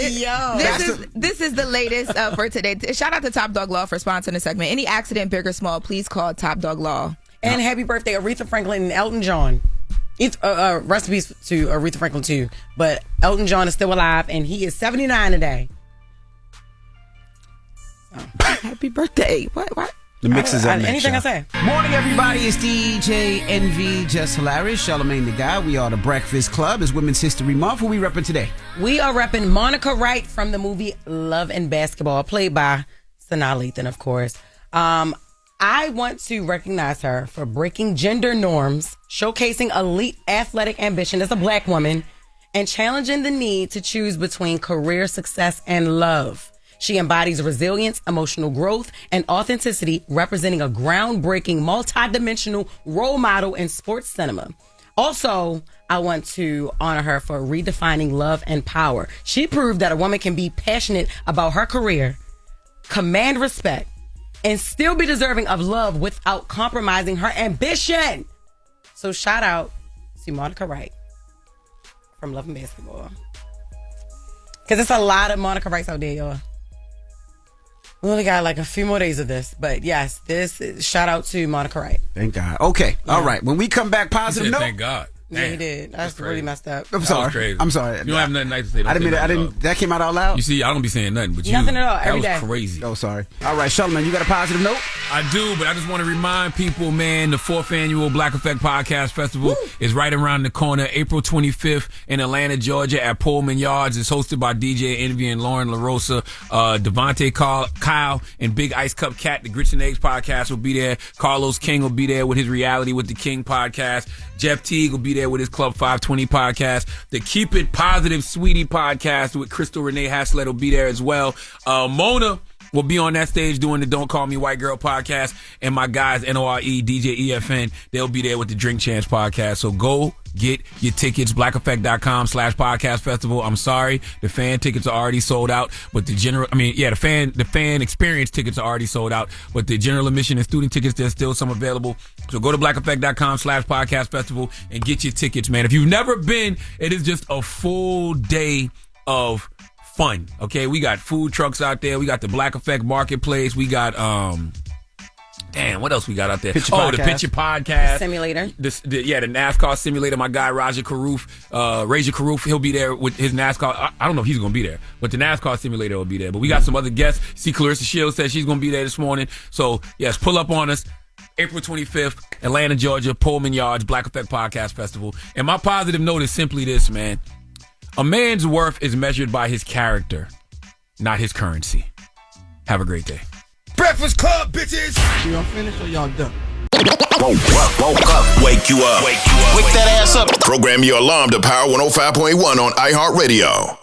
This is the latest for today. Shout out to Top Dog Law for sponsoring the segment. Any accident, big or small, please call Top Dog Law. And happy birthday, Aretha Franklin and Elton John. Rest in peace to Aretha Franklin too. But Elton John is still alive, and he is 79 today. Happy birthday! What? The mix is up next. Anything y'all. I say. Morning, everybody. It's DJ Envy, Jess Hilarious, Charlamagne the Guy. We are the Breakfast Club. It's Women's History Month. Who we repping today? We are repping Monica Wright from the movie Love and Basketball, played by Sanaa Lathan, of course. I want to recognize her for breaking gender norms, showcasing elite athletic ambition as a black woman, and challenging the need to choose between career success and love. She embodies resilience, emotional growth, and authenticity, representing a groundbreaking, multidimensional role model in sports cinema. Also, I want to honor her for redefining love and power. She proved that a woman can be passionate about her career, command respect, and still be deserving of love without compromising her ambition. So shout out to Monica Wright from Love and Basketball. Because it's a lot of Monica Wrights out there, y'all. We only got like a few more days of this. But yes, this is shout out to Monica Wright. Thank God. Okay. Yeah. All right. When we come back, positive note. Thank God. Yeah, he did. That's really messed up. I'm sorry. I'm sorry. You don't have nothing nice to say. I didn't. That came out loud. You see, I don't be saying nothing, but nothing at all. Every that was day. Crazy. Oh, sorry. All right, Charlamagne, you got a positive note? I do, but I just want to remind people, man, the 4th annual Black Effect Podcast Festival is right around the corner, April 25th in Atlanta, Georgia, at Pullman Yards. It's hosted by DJ Envy and Loren LoRosa. Devontae Kyle and Big Ice Cup Cat, the Grits and Eggs podcast, will be there. Carlos King will be there with his Reality with the King podcast. Jeff Teague will be there with his Club 520 podcast. The Keep It Positive Sweetie podcast with Crystal Renee Haslett will be there as well. Mona will be on that stage doing the Don't Call Me White Girl podcast. And my guys, NORE, DJ EFN, they'll be there with the Drink Chance podcast. So go get your tickets, blackeffect.com/podcast festival. I'm sorry, the fan tickets are already sold out, but the fan experience tickets are already sold out, but the general admission and student tickets, there's still some available. So go to blackeffect.com/podcast festival and get your tickets, man. If you've never been, it is just a full day of fun. Okay, we got food trucks out there. We got the Black Effect Marketplace. We got what else we got out there? The Picture Podcast Simulator. The NASCAR Simulator. My guy Raja Karoof, he'll be there with his NASCAR. I don't know if he's going to be there, but the NASCAR Simulator will be there. But we got some other guests. See, Claressa Shields said she's going to be there this morning. So yes, pull up on us. April 25th, Atlanta, Georgia, Pullman Yards, Black Effect Podcast Festival. And my positive note is simply this, man. A man's worth is measured by his character, not his currency. Have a great day. Breakfast Club, bitches! Y'all finished or y'all done? Woke up. Wake you up. Wake that ass up. Program your alarm to Power 105.1 on iHeartRadio.